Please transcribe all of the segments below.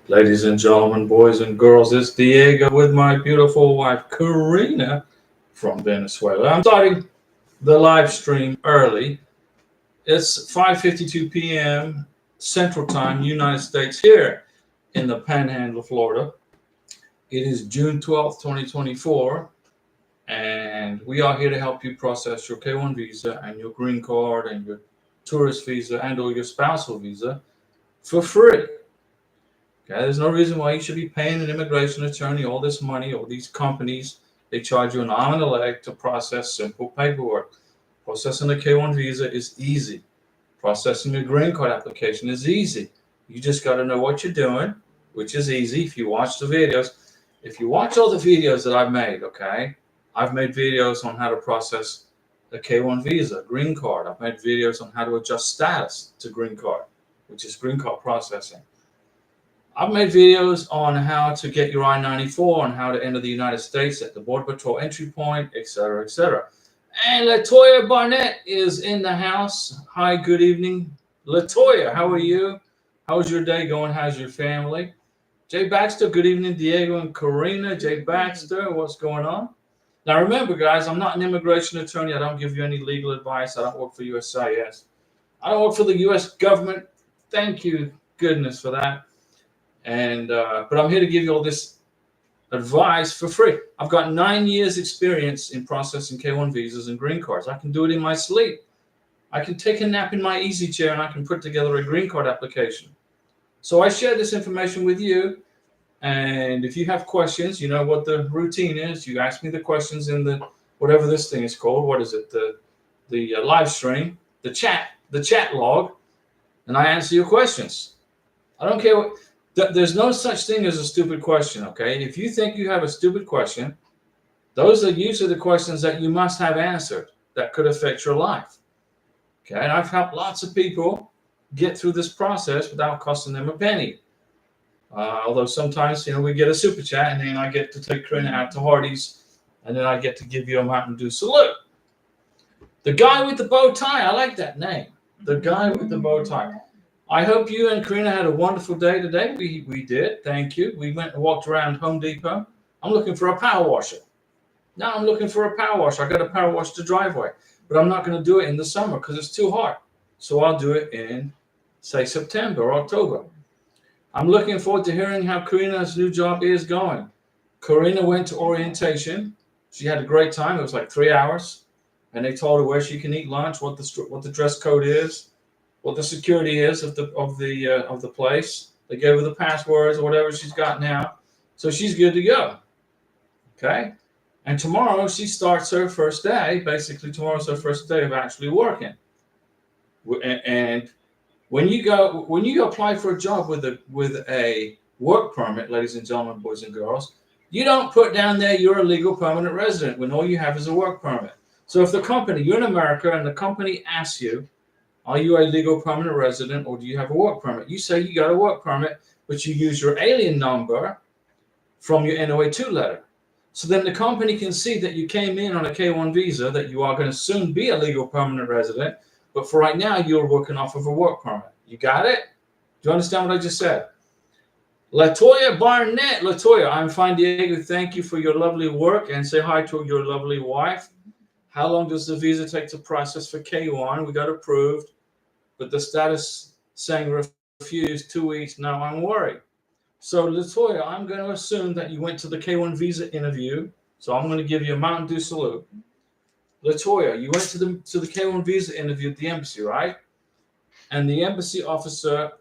Ladies and gentlemen, boys and girls, it's Diego with my beautiful wife, Karina, from Venezuela. I'm starting the live stream early. It's 5:52 p.m. Central Time, United States, here in the Panhandle of Florida. It is June 12th, 2024, and we are here to help you process your K1 visa and your green card and your tourist visa and or your spousal visa for free. Okay, there's no reason why you should be paying an immigration attorney all this money, or these companies. They charge you an arm and a leg to process simple paperwork. Processing a K1 visa is easy. Processing a green card application is easy. You just got to know what you're doing, which is easy if you watch the videos. If you watch all the videos that I've made, okay, I've made videos on how to process a K1 visa, green card. I've made videos on how to adjust status to green card, which is green card processing. I've made videos on how to get your I-94, on how to enter the United States at the Border Patrol entry point, etc., etc. And Latoya Barnett is in the house. Hi, good evening. Latoya, how are you? How's your day going? How's your family? Jay Baxter, good evening. Diego and Karina. Jay Baxter, what's going on? Now, remember, guys, I'm not an immigration attorney. I don't give you any legal advice. I don't work for USCIS. I don't work for the U.S. government. Thank you, goodness, for that. And but I'm here to give you all this advice for free. I've got 9 years experience in processing K1 visas and green cards. I can do it in my sleep. I can take a nap in my easy chair and I can put together a green card application. So I share this information with you. And if you have questions, you know what the routine is. You ask me the questions in the whatever this thing is called. What is it? The live stream, the chat log, and I answer your questions. I don't care what. There's no such thing as a stupid question, okay? If you think you have a stupid question, those are usually the questions that you must have answered that could affect your life, okay? And I've helped lots of people get through this process without costing them a penny. Although sometimes, we get a super chat, and then I get to take Karina out to Hardee's, and then I get to give you a Mountain Dew salute. The guy with the bow tie, I like that name. The guy with the bow tie. I hope you and Karina had a wonderful day today. We did. Thank you. We went and walked around Home Depot. I'm looking for a power washer. Now I'm looking for a power washer. I got to power wash the driveway, but I'm not going to do it in the summer because it's too hot. So I'll do it in, say, September or October. I'm looking forward to hearing how Karina's new job is going. Karina went to orientation. She had a great time. It was like 3 hours, and they told her where she can eat lunch, what the dress code is, what the security is of the place. They gave her the passwords or whatever she's got now, so she's good to go. Okay, and tomorrow she starts her first day. Basically, tomorrow's her first day of actually working. And when you apply for a job with a work permit, ladies and gentlemen, boys and girls, you don't put down there you're a legal permanent resident when all you have is a work permit. So if you're in America and the company asks you, are you a legal permanent resident or do you have a work permit? You say you got a work permit, but you use your alien number from your NOA-2 letter. So then the company can see that you came in on a K-1 visa, that you are going to soon be a legal permanent resident, but for right now, you're working off of a work permit. You got it? Do you understand what I just said? Latoya Barnett. Latoya, I'm fine, Diego. Thank you for your lovely work, and say hi to your lovely wife. How long does the visa take to process for K1? We got approved, but the status saying refused 2 weeks. Now I'm worried. So Latoya, I'm going to assume that you went to the K1 visa interview. So I'm going to give you a Mountain Dew salute. Latoya, you went to the K1 visa interview at the embassy, right? And the embassy officer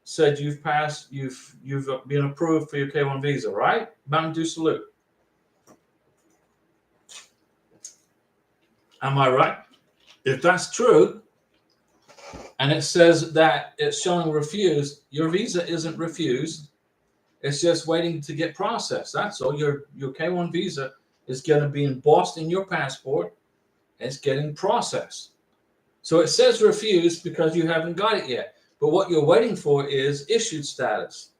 said you've passed, you've been approved for your K1 visa, right? Mountain Dew salute. Am I right? If that's true, and it says that it's showing refused, your visa isn't refused. It's just waiting to get processed. That's all. Your K1 visa is going to be embossed in your passport. It's getting processed. So it says refused because you haven't got it yet. But what you're waiting for is issued status.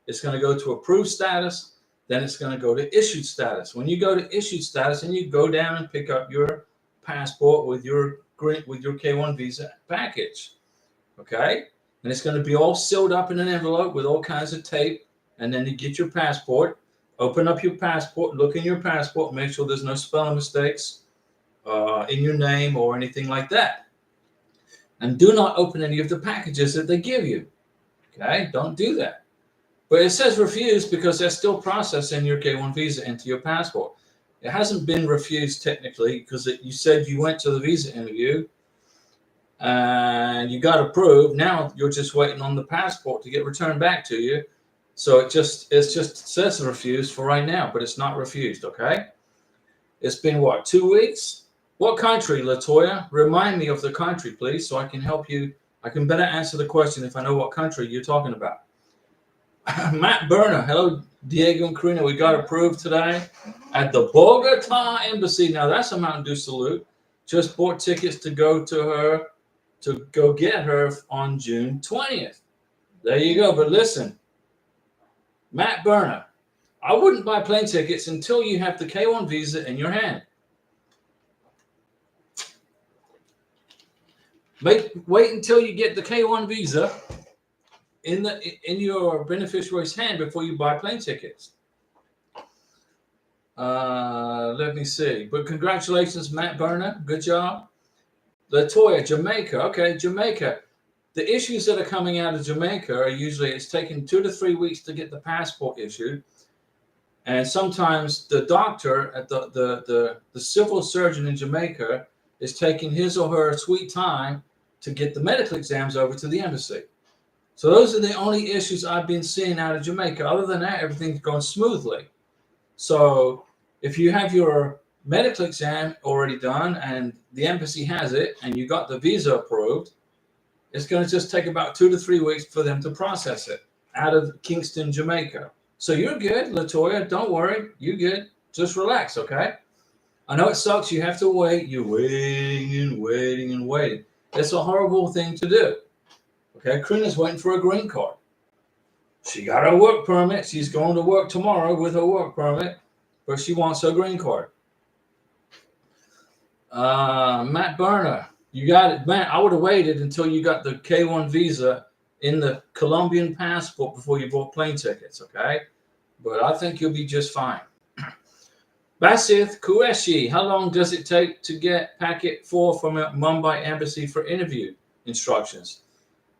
It's going to go to approved status. Then it's going to go to issued status. When you go to issued status, and you go down and pick up your passport with your K1 visa package. Okay? and it's going to be all sealed up in an envelope with all kinds of tape. And then you get your passport, open up your passport, look in your passport, make sure there's no spelling mistakes in your name or anything like that. And do not open any of the packages that they give you. Okay, don't do that. But it says refused because they're still processing your K1 visa into your passport. It hasn't been refused technically because you said you went to the visa interview and you got approved. Now you're just waiting on the passport to get returned back to you. So it just says refused for right now, but it's not refused. Okay. It's been what, 2 weeks? What country, Latoya? Remind me of the country, please, so I can help you. I can better answer the question if I know what country you're talking about. Matt Berner, hello, Diego and Karina. We got approved today at the Bogota Embassy. Now that's a Mountain Dew salute. Just bought tickets to go to her, to go get her on June 20th. There you go. But listen, Matt Berner, I wouldn't buy plane tickets until you have the K1 visa in your hand. Wait until you get the K1 visa in your beneficiary's hand before you buy plane tickets. Let me see. But congratulations, Matt Berner. Good job. Latoya, Jamaica. Okay, Jamaica. The issues that are coming out of Jamaica are usually it's taking 2 to 3 weeks to get the passport issued. And sometimes the doctor at the civil surgeon in Jamaica is taking his or her sweet time to get the medical exams over to the embassy. So those are the only issues I've been seeing out of Jamaica. Other than that, everything's going smoothly. So if you have your medical exam already done and the embassy has it and you got the visa approved, it's going to just take about 2 to 3 weeks for them to process it out of Kingston, Jamaica. So you're good, Latoya. Don't worry. You're good. Just relax, okay? I know it sucks. You have to wait. You're waiting and waiting and waiting. It's a horrible thing to do. Okay, Karina's waiting for a green card. She got her work permit. She's going to work tomorrow with her work permit, but she wants her green card. Matt Berner, you got it. Matt, I would have waited until you got the K1 visa in the Colombian passport before you bought plane tickets, okay? But I think you'll be just fine. Basith Kueshi, how long does it take to get packet 4 from a Mumbai embassy for interview instructions?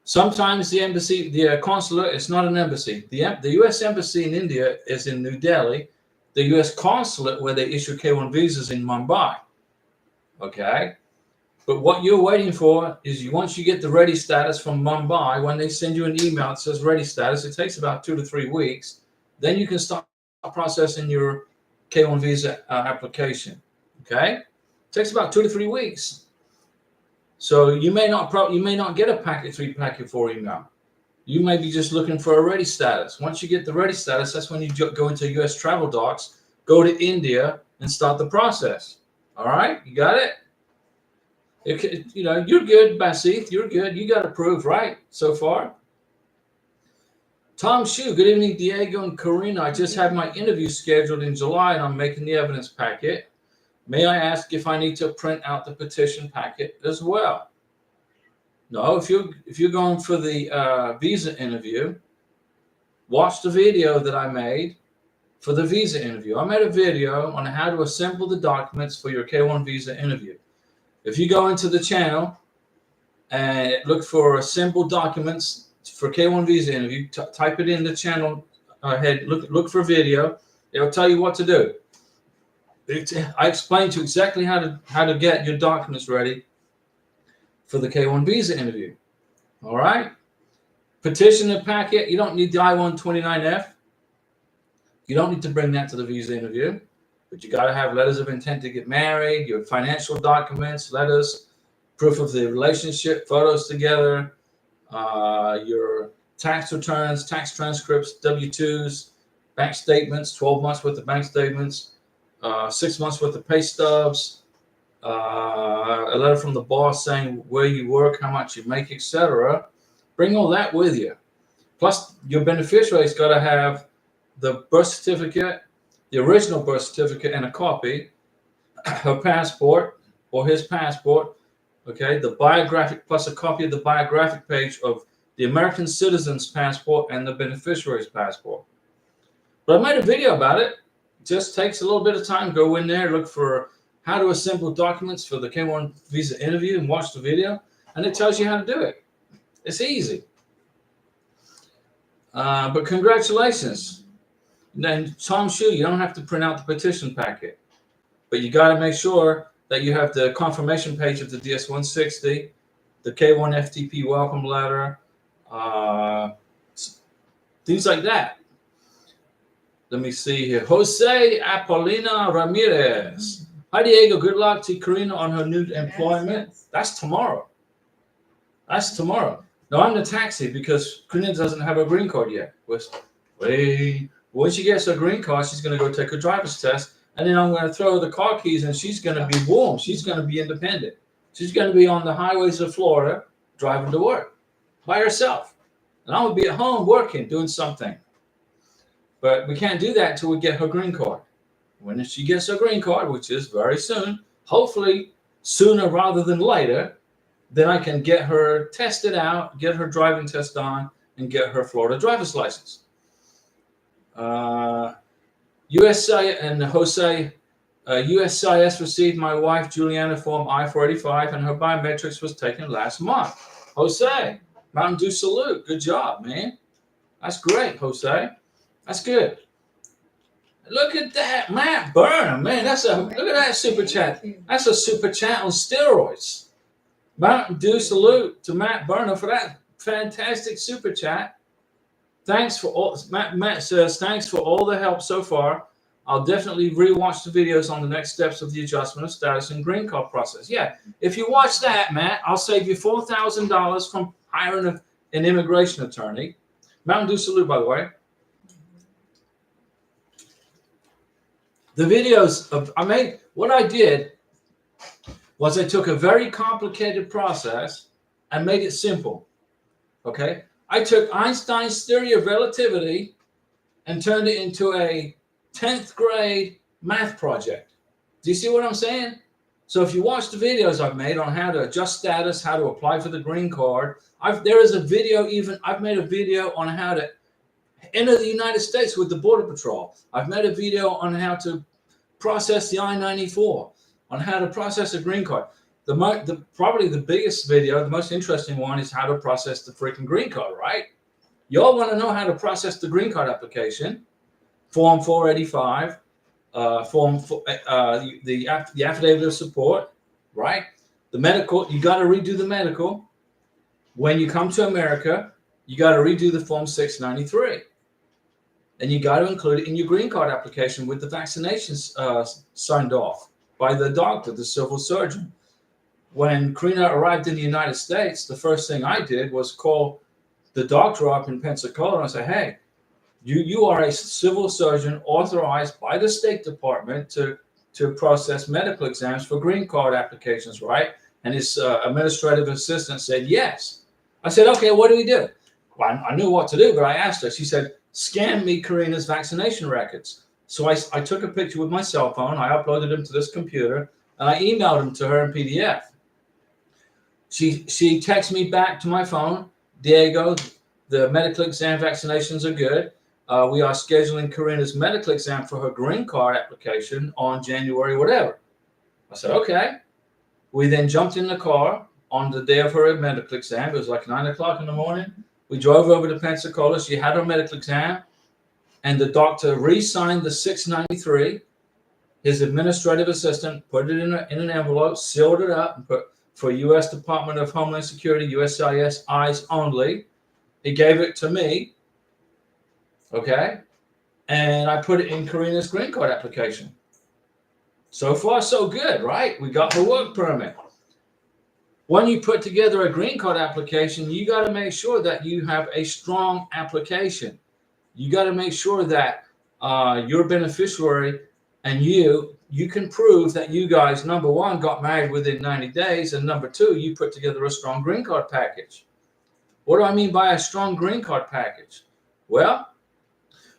Sometimes the embassy, the consulate, it's not an embassy. The U.S. embassy in India is in New Delhi. The U.S. consulate where they issue K1 visas in Mumbai. Okay? But what you're waiting for is once you get the ready status from Mumbai, when they send you an email that says ready status, it takes about 2 to 3 weeks. Then you can start processing your K1 visa application. Okay? It takes about 2 to 3 weeks. So you may not get a packet 3, packet 4 email. You may be just looking for a ready status. Once you get the ready status, that's when you go into US travel docs, go to India, and start the process. All right? You got it? You're good, Basith. You're good. You got approved, right, so far? Tom Shu, good evening, Diego and Karina. I just had my interview scheduled in July, and I'm making the evidence packet. May I ask if I need to print out the petition packet as well? No, if you're going for the visa interview, watch the video that I made for the visa interview. I made a video on how to assemble the documents for your K1 visa interview. If you go into the channel and look for assemble documents for K1 visa interview, type it in the channel head, look for video. It'll tell you what to do. I explained to you exactly how to get your documents ready for the K1 visa interview. All right? Petition and packet, you don't need the I-129F. You don't need to bring that to the visa interview, but you got to have letters of intent to get married, your financial documents, letters, proof of the relationship, photos together, your tax returns, tax transcripts, W-2s, bank statements, 12 months worth of bank statements, 6 months worth of pay stubs, a letter from the boss saying where you work, how much you make, etc. Bring all that with you. Plus, your beneficiary's got to have the birth certificate, the original birth certificate, and a copy, her passport or his passport. Okay, the biographic plus a copy of the biographic page of the American citizen's passport and the beneficiary's passport. But I made a video about it. It just takes a little bit of time. Go in there, look for how to assemble documents for the K1 visa interview and watch the video, and it tells you how to do it. It's easy. But congratulations. Then Tom Shu, you don't have to print out the petition packet, but you got to make sure that you have the confirmation page of the DS-160, the K1 FTP welcome letter, things like that. Let me see here. Jose Apolina Ramirez. Hi, Diego. Good luck to Karina on her new employment. That's tomorrow. That's tomorrow. No, I'm the taxi because Karina doesn't have a green card yet. Wait. When she gets her green card, she's going to go take her driver's test. And then I'm going to throw her the car keys and she's going to be warm. She's going to be independent. She's going to be on the highways of Florida driving to work by herself. And I'm going to be at home working, doing something. But we can't do that until we get her green card. When she gets her green card, which is very soon, hopefully sooner rather than later, then I can get her tested out, get her driving test on, and get her Florida driver's license. USA and Jose, USCIS received my wife Juliana form I-485, and her biometrics was taken last month. Jose, Mountain Dew salute. Good job, man. That's great, Jose. That's good. Look at that, Matt Burnham, man. Look at that super chat. That's a super chat on steroids. Mountain Dew salute to Matt Burnham for that fantastic super chat. Thanks for all. Matt says thanks for all the help so far. I'll definitely rewatch the videos on the next steps of the adjustment of status and green card process. Yeah, if you watch that, Matt, I'll save you $4,000 from hiring an immigration attorney. Mountain Dew salute, by the way. The videos of what I did was I took a very complicated process and made it simple. Okay, I took Einstein's theory of relativity and turned it into a 10th grade math project. Do you see what I'm saying? So if you watch the videos I've made on how to adjust status, how to apply for the green card, I've made a video on how to enter the United States with the Border Patrol. I've made a video on how to process the I-94, on how to process a green card. Probably the biggest video, the most interesting one, is how to process the freaking green card, right? Y'all want to know how to process the green card application, Form 485, the affidavit of support, right? The medical, you got to redo the medical. When you come to America, you got to redo the Form 693. And you got to include it in your green card application with the vaccinations signed off by the doctor, the civil surgeon. When Karina arrived in the United States, the first thing I did was call the doctor up in Pensacola and say, hey, you are a civil surgeon authorized by the State Department to process medical exams for green card applications, right? And his administrative assistant said, yes. I said, okay, what do we do? Well, I knew what to do, but I asked her. She said, scan me Karina's vaccination records. So I took a picture with my cell phone. I uploaded them to this computer, and I emailed them to her in PDF. She texted me back to my phone, Diego, the medical exam vaccinations are good. We are scheduling Karina's medical exam for her green card application on January whatever. I said, okay. We then jumped in the car on the day of her medical exam. It was like 9 o'clock in the morning. We drove over to Pensacola. She had her medical exam, and the doctor re-signed the 693. His administrative assistant put it in an envelope, sealed it up, and put for U.S. Department of Homeland Security, USCIS, eyes only. He gave it to me, okay? And I put it in Karina's green card application. So far, so good, right? We got her work permit. When you put together a green card application, you got to make sure that you have a strong application. You got to make sure that your beneficiary and you can prove that you guys, number one, got married within 90 days, and number two, you put together a strong green card package. What do I mean by a strong green card package? Well,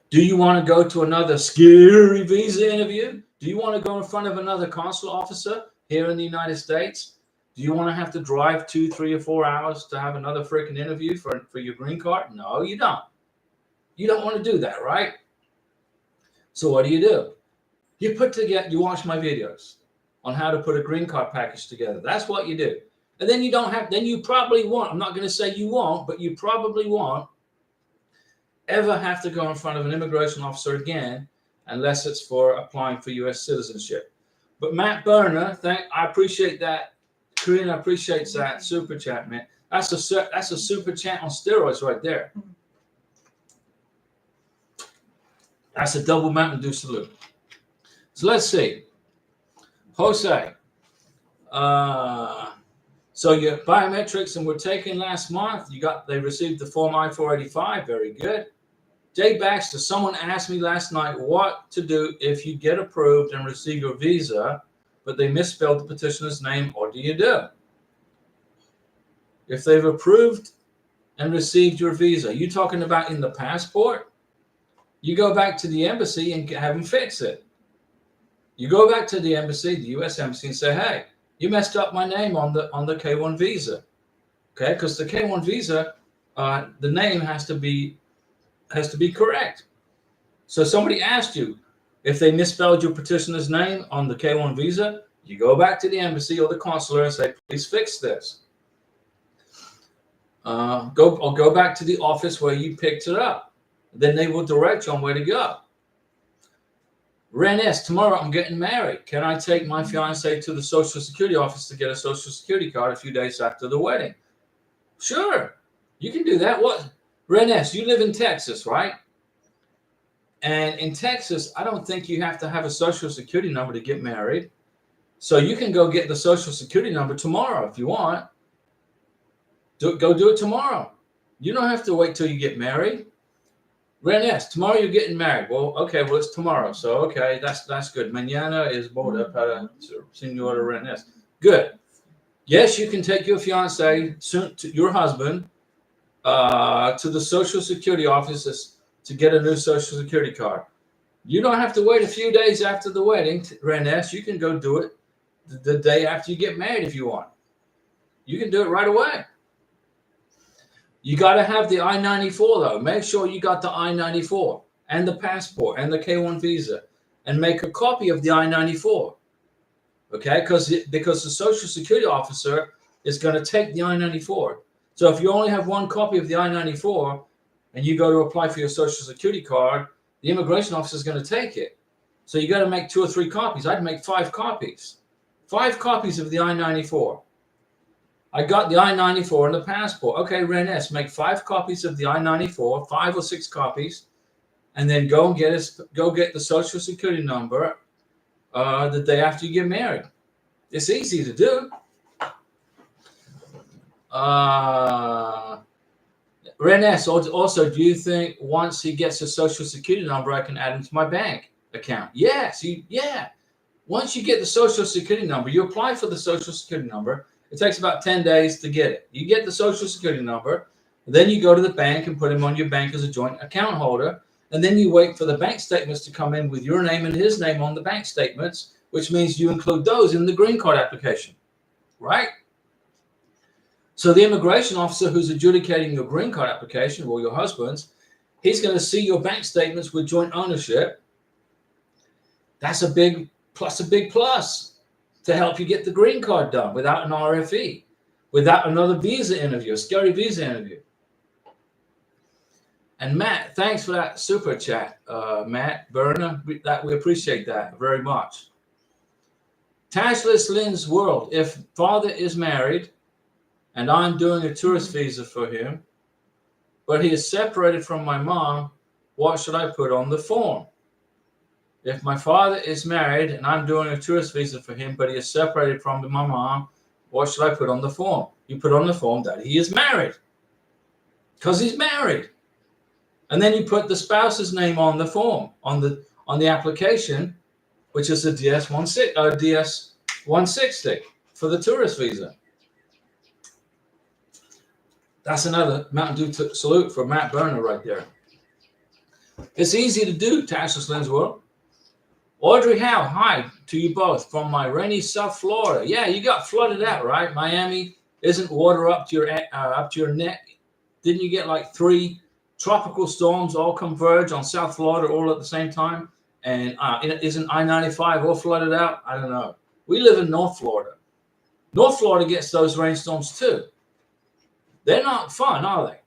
do you want to go to another scary visa interview? Do you want to go in front of another consular officer here in the United States? Do you want to have to drive 2, 3, or 4 hours to have another freaking interview for your green card? No, you don't. You don't want to do that, right? So what do? You watch my videos on how to put a green card package together. That's what you do. And then you probably won't, I'm not going to say you won't, but you probably won't ever have to go in front of an immigration officer again unless it's for applying for U.S. citizenship. But Matt Berner, I appreciate that. Karina appreciates that super chat, man. That's a super chat on steroids right there. That's a double Mountain Dew salute. So let's see. Jose. So your biometrics and were taken last month. They received the Form I-485. Very good. Jay Baxter, someone asked me last night what to do if you get approved and receive your visa, but they misspelled the petitioner's name. What do you do? If they've approved and received your visa, you talking about in the passport? You go back to the embassy and have them fix it. You go back to the embassy, the U.S. embassy, and say, hey, you messed up my name on the K1 visa. Okay, because the K1 visa, the name has to be correct. So somebody asked you if they misspelled your petitioner's name on the K1 visa, you go back to the embassy or the consular and say, please fix this. Go back to the office where you picked it up. Then they will direct you on where to go. Ren S, tomorrow I'm getting married. Can I take my fiance to the Social Security office to get a Social Security card a few days after the wedding? Sure, you can do that. What? Ren S, you live in Texas, right? And in Texas, I don't think you have to have a Social Security number to get married. So you can go get the Social Security number tomorrow if you want. Go do it tomorrow. You don't have to wait till you get married. Ren S, tomorrow you're getting married. Well, okay, well, it's tomorrow. So, okay, that's good. Mañana es boda para Señora Ren S. Good. Yes, you can take your fiance, your husband, to the Social Security offices to get a new Social Security card. You don't have to wait a few days after the wedding, Ren S. You can go do it the day after you get married if you want. You can do it right away. You got to have the I-94, though. Make sure you got the I-94 and the passport and the K-1 visa, and make a copy of the I-94, okay? Because the Social Security officer is going to take the I-94. So if you only have one copy of the I-94 and you go to apply for your Social Security card, the immigration officer is going to take it. So you got to make 2 or 3 copies. I'd make 5 copies. 5 copies of the I-94. I got the I-94 and the passport. Okay, Ren S, make 5 copies of the I-94, 5 or 6 copies, and then go get the Social Security number the day after you get married. It's easy to do. Ren S, also, do you think once he gets a Social Security number, I can add him to my bank account? Yes, yeah. Once you get the Social Security number, you apply for the Social Security number. It takes about 10 days to get it. You get the Social Security number, then you go to the bank and put him on your bank as a joint account holder, and then you wait for the bank statements to come in with your name and his name on the bank statements, which means you include those in the green card application, right? So the immigration officer who's adjudicating your green card application, or your husband's, he's going to see your bank statements with joint ownership. That's a big plus to help you get the green card done without an RFE, without another visa interview, a scary visa interview. And Matt, thanks for that super chat, Matt Berner. We appreciate that very much. Tashless Lynn's World. If father is married and I'm doing a tourist visa for him, but he is separated from my mom, what should I put on the form? If my father is married and I'm doing a tourist visa for him, but he is separated from my mom, what should I put on the form? You put on the form that he is married, because he's married. And then you put the spouse's name on the form, on the application, which is the DS-160 for the tourist visa. That's another Mountain Dew salute for Matt Berner right there. It's easy to do, Tashless Lynn's World. Audrey Howe, hi to you both from my rainy South Florida. Yeah, you got flooded out, right? Miami isn't water up to your neck. Didn't you get like 3 tropical storms all converge on South Florida all at the same time? And isn't I-95 all flooded out? I don't know. We live in North Florida. North Florida gets those rainstorms too. They're not fun, are they?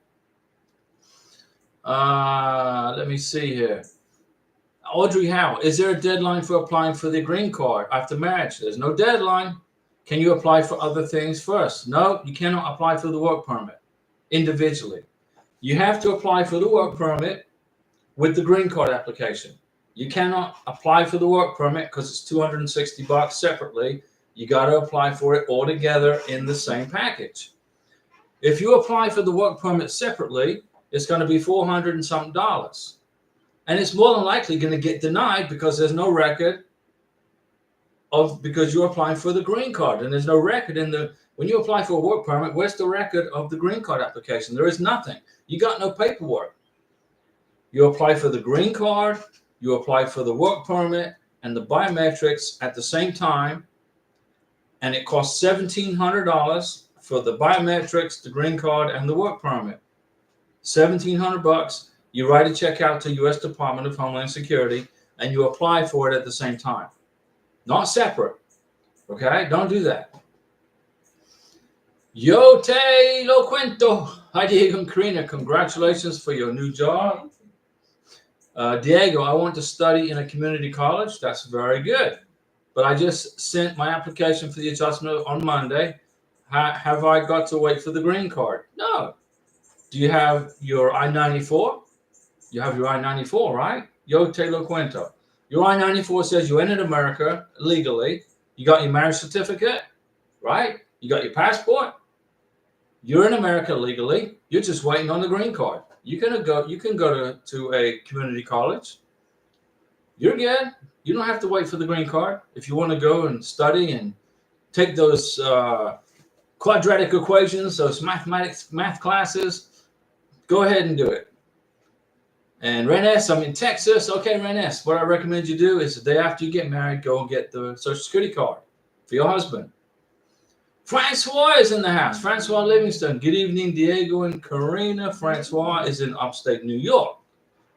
Let me see here. Audrey Howe, is there a deadline for applying for the green card after marriage? There's no deadline. Can you apply for other things first? No, you cannot apply for the work permit individually. You have to apply for the work permit with the green card application. You cannot apply for the work permit because it's $260 separately. You got to apply for it all together in the same package. If you apply for the work permit separately, it's going to be $400 and something. And it's more than likely going to get denied because there's no record because you're applying for the green card. And there's no record when you apply for a work permit, where's the record of the green card application? There is nothing. You got no paperwork. You apply for the green card, you apply for the work permit and the biometrics at the same time. And it costs $1,700 for the biometrics, the green card, and the work permit. $1,700. You write a check out to U.S. Department of Homeland Security, and you apply for it at the same time. Not separate. Okay? Don't do that. Yo te lo cuento. Hi, Diego and Karina. Congratulations for your new job. Diego, I want to study in a community college. That's very good. But I just sent my application for the adjustment on Monday. Have I got to wait for the green card? No. Do you have your I-94? You have your I-94, right? Yo te lo cuento. Your I-94 says you entered America legally. You got your marriage certificate, right? You got your passport. You're in America legally. You're just waiting on the green card. You can go to a community college. You're good. You don't have to wait for the green card. If you want to go and study and take those quadratic equations, those math classes, go ahead and do it. And Renes, I'm in Texas. Okay, Renes, what I recommend you do is the day after you get married, go and get the Social Security card for your husband. Francois is in the house. Francois Livingston. Good evening, Diego and Karina. Francois is in upstate New York.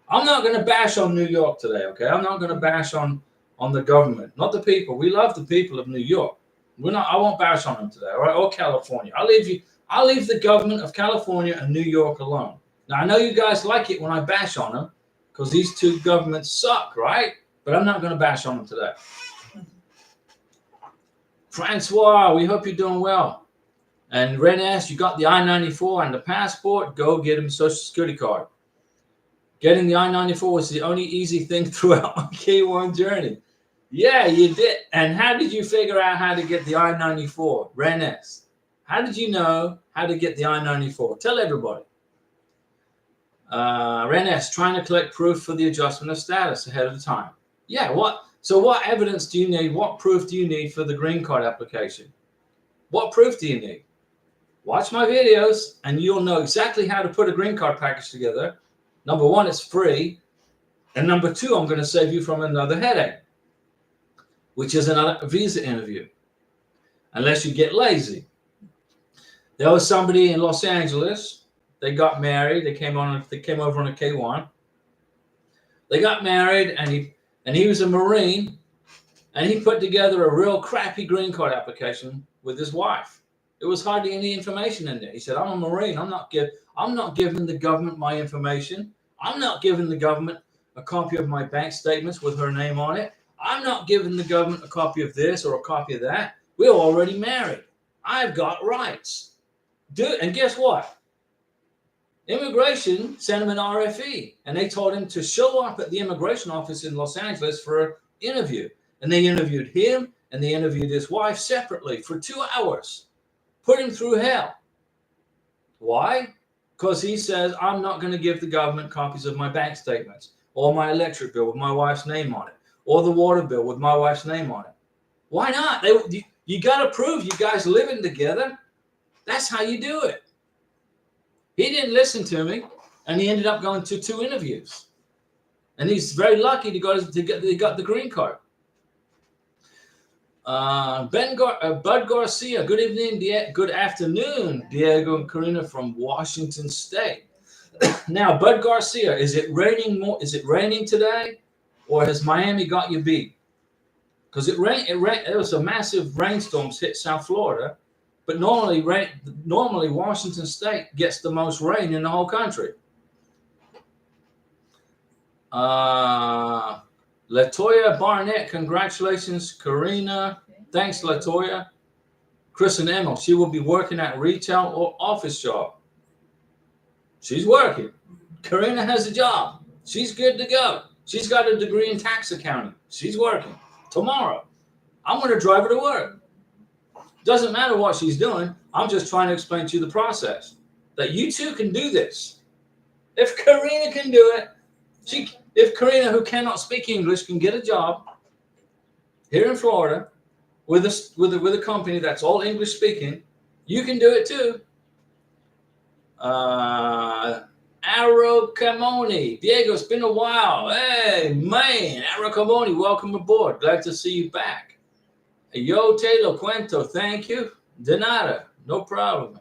I'm not going to bash on New York today, okay? I'm not going to bash on the government, not the people. We love the people of New York. I won't bash on them today, all right? Or California. I'll leave the government of California and New York alone. Now, I know you guys like it when I bash on them because these two governments suck, right? But I'm not going to bash on them today. Francois, we hope you're doing well. And Renes, you got the I-94 and the passport. Go get him a Social Security card. Getting the I-94 was the only easy thing throughout my K1 journey. Yeah, you did. And how did you figure out how to get the I-94? Renes, how did you know how to get the I-94? Tell everybody. Renes, trying to collect proof for the adjustment of status ahead of time. Yeah, so what evidence do you need? What proof do you need for the green card application? What proof do you need? Watch my videos and you'll know exactly how to put a green card package together. Number one, it's free. And number two, I'm going to save you from another headache, which is another visa interview, unless you get lazy. There was somebody in Los Angeles. They got married. They came over on a K1. They got married, and he was a Marine, and he put together a real crappy green card application with his wife. There was hardly any information in there. He said, "I'm a Marine. I'm not giving the government my information. I'm not giving the government a copy of my bank statements with her name on it. I'm not giving the government a copy of this or a copy of that. We're already married. I've got rights." And guess what? Immigration sent him an RFE, and they told him to show up at the immigration office in Los Angeles for an interview. And they interviewed him, and they interviewed his wife separately for 2 hours. Put him through hell. Why? Because he says, "I'm not going to give the government copies of my bank statements or my electric bill with my wife's name on it or the water bill with my wife's name on it." Why not? You got to prove you guys living together. That's how you do it. He didn't listen to me, and he ended up going to 2 interviews. And he's very lucky he got the green card. Bud Garcia, good evening, good afternoon, Diego and Karina from Washington State. Now, Bud Garcia, is it raining more? Is it raining today, or has Miami got you beat? Because it rained. It was a massive rainstorms hit South Florida, but normally Washington State gets the most rain in the whole country. Latoya Barnett, congratulations, Karina. Thanks, Latoya. Chris and Emma, she will be working at retail or office job. She's working. Karina has a job. She's good to go. She's got a degree in tax accounting. She's working. Tomorrow, I'm going to drive her to work. Doesn't matter what she's doing. I'm just trying to explain to you the process. That you too can do this. If Karina can do it, if Karina, who cannot speak English, can get a job here in Florida with a company that's all English speaking, you can do it too. Arrow Camoni, Diego, it's been a while. Hey man, Arrow Camoni, welcome aboard. Glad to see you back. Yo te lo cuento, thank you. De nada, no problem.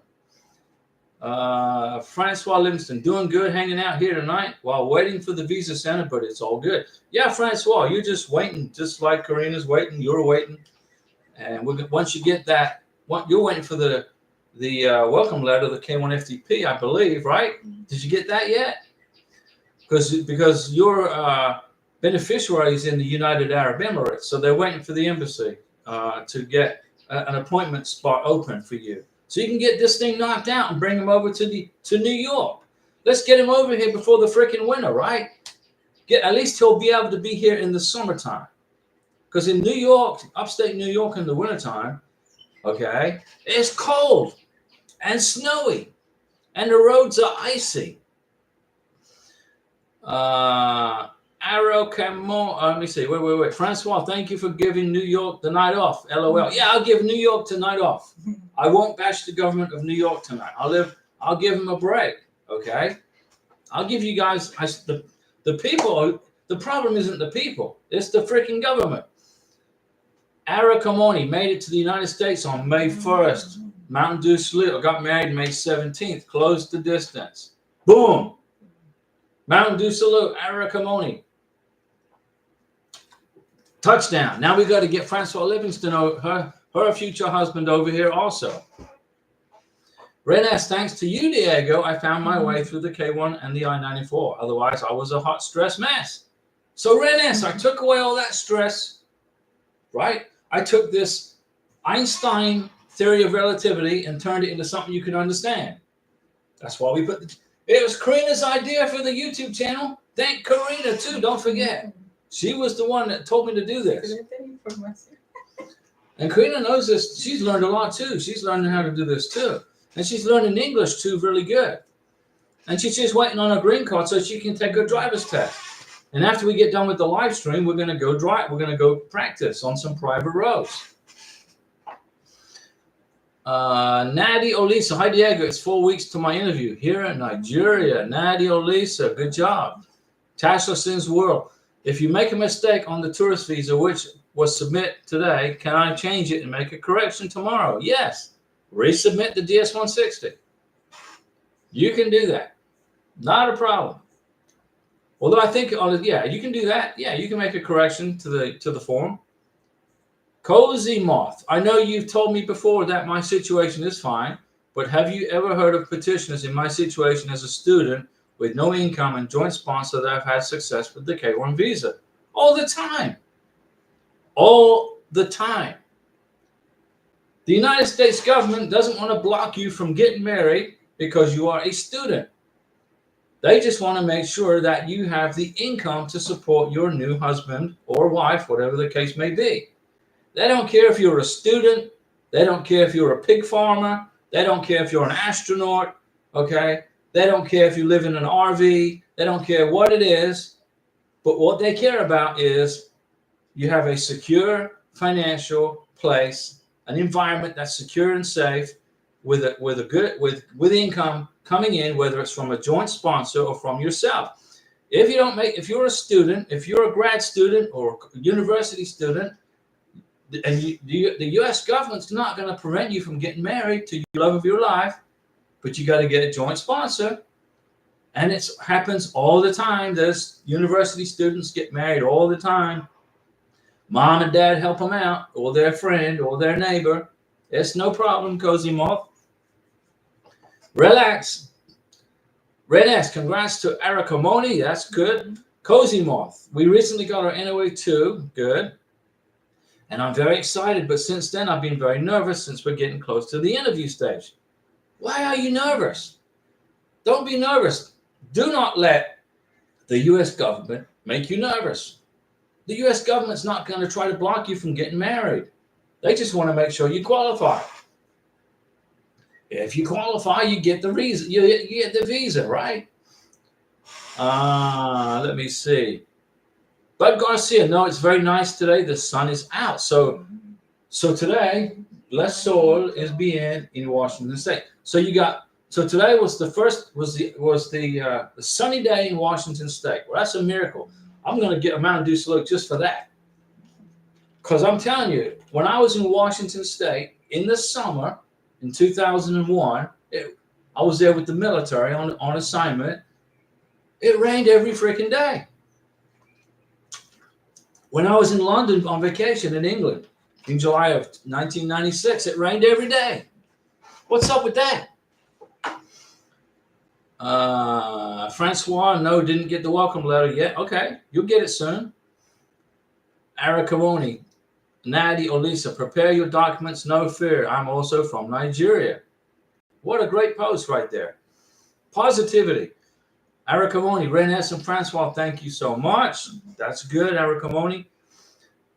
Francois Livingston, doing good, hanging out here tonight while waiting for the visa center, but it's all good. Yeah, Francois, you're just waiting, just like Karina's waiting, you're waiting. And once you get that, you're waiting for the welcome letter, the K1FTP, I believe, right? Did you get that yet? Because your beneficiary is in the United Arab Emirates, so they're waiting for the embassy to get an appointment spot open for you. So you can get this thing knocked out and bring him over to New York. Let's get him over here before the freaking winter, right? At least he'll be able to be here in the summertime. Because in New York, upstate New York in the wintertime, okay, it's cold and snowy and the roads are icy. Arrow Camon, let me see, wait. Francois, thank you for giving New York the night off. LOL. Yeah, I'll give New York tonight off. I won't bash the government of New York tonight. I'll give them a break. Okay. I'll give you guys the people. The problem isn't the people. It's the freaking government. Ara Camoni made it to the United States on May 1st. Mountain Dew Salute. Got married May 17th. Closed the distance. Boom. Mountain Dew Salute. Ara Camoni. Touchdown. Now we got to get Francois Livingston, her future husband, over here also. Renes, thanks to you, Diego, I found my way through the K1 and the I-94. Otherwise, I was a hot stress mess. So Renes, I took away all that stress, right? I took this Einstein theory of relativity and turned it into something you can understand. That's why we put it was Karina's idea for the YouTube channel. Thank Karina too, don't forget. She was the one that told me to do this. And Karina knows this. She's learned a lot too. She's learning how to do this too. And she's learning English too really good. And she's just waiting on a green card so she can take her driver's test. And after we get done with the live stream, we're going to go drive. We're going to go practice on some private roads. Nadi Olisa. Hi, Diego. It's 4 weeks to my interview here in Nigeria. Nadi Olisa. Good job. Tasha Sins World. If you make a mistake on the tourist visa, which was submit today, can I change it and make a correction tomorrow? Yes. Resubmit the DS-160. You can do that. Not a problem. Although I think, yeah, you can do that. Yeah, you can make a correction to the form. Cozy Moth. I know you've told me before that my situation is fine, but have you ever heard of petitioners in my situation as a student with no income and joint sponsor that have had success with the K1 visa? All the time. All the time. The United States government doesn't want to block you from getting married because you are a student. They just want to make sure that you have the income to support your new husband or wife, whatever the case may be. They don't care if you're a student. They don't care if you're a pig farmer. They don't care if you're an astronaut. Okay? They don't care if you live in an RV. They don't care what it is. But what they care about is you have a secure financial place, an environment that's secure and safe, with income coming in, whether it's from a joint sponsor or from yourself. If you're a student, if you're a grad student or a university student, And the U.S. government's not going to prevent you from getting married to your love of your life, but you got to get a joint sponsor. And it happens all the time. There's university students get married all the time. Mom and dad help them out, or their friend, or their neighbor. It's no problem, Cozy Moth. Relax. Red S, congrats to Erica Moni. That's good. Cozy Moth, we recently got our NOA 2. Good. And I'm very excited, but since then I've been very nervous since we're getting close to the interview stage. Why are you nervous? Don't be nervous. Do not let the U.S. government make you nervous. The U.S. government's not going to try to block you from getting married. They just want to make sure you qualify. If you qualify, you get the visa. You get the visa, right? Let me see. Bud Garcia, no, it's very nice today. The sun is out. So today, Le Sol is bien in Washington State. So today was the sunny day in Washington State. Well, that's a miracle. I'm going to get a Mountain Dew Salute just for that. Because I'm telling you, when I was in Washington State in the summer in 2001, I was there with the military on assignment. It rained every freaking day. When I was in London on vacation in England in July of 1996, it rained every day. What's up with that? Francois, no, didn't get the welcome letter yet. Okay, you'll get it soon. Arakamoni, Nadi Olisa, prepare your documents, no fear. I'm also from Nigeria. What a great post right there. Positivity. Arakamoni, Renes and Francois, thank you so much. That's good, Arakamoni.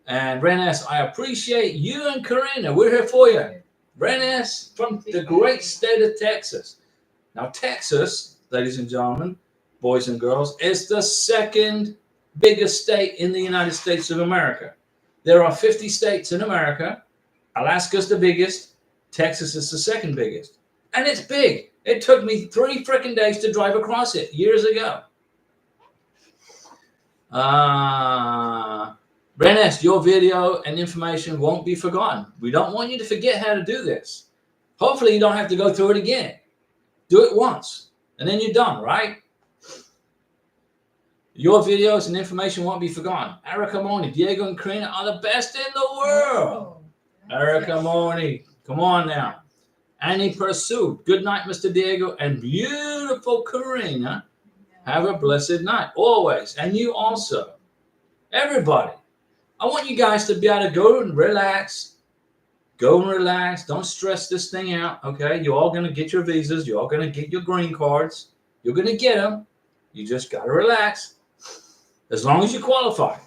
And Renes, I appreciate you and Karina. We're here for you. Renes from the great state of Texas. Now, Texas, ladies and gentlemen, boys and girls, is the second biggest state in the United States of America. There are 50 states in America. Alaska's the biggest. Texas is the second biggest. And it's big. It took me 3 freaking days to drive across it years ago. Renes, your video and information won't be forgotten. We don't want you to forget how to do this. Hopefully you don't have to go through it again. Do it once, and then you're done, right? Your videos and information won't be forgotten. Erica Moni, Diego and Karina are the best in the world. Erica Moni, come on now. Annie Pursuit, good night, Mr. Diego, and beautiful Karina. Have a blessed night, always. And you also. Everybody. I want you guys to be able to go and relax. Go and relax. Don't stress this thing out, okay? You're all going to get your visas. You're all going to get your green cards. You're going to get them. You just got to relax. As long as you qualify.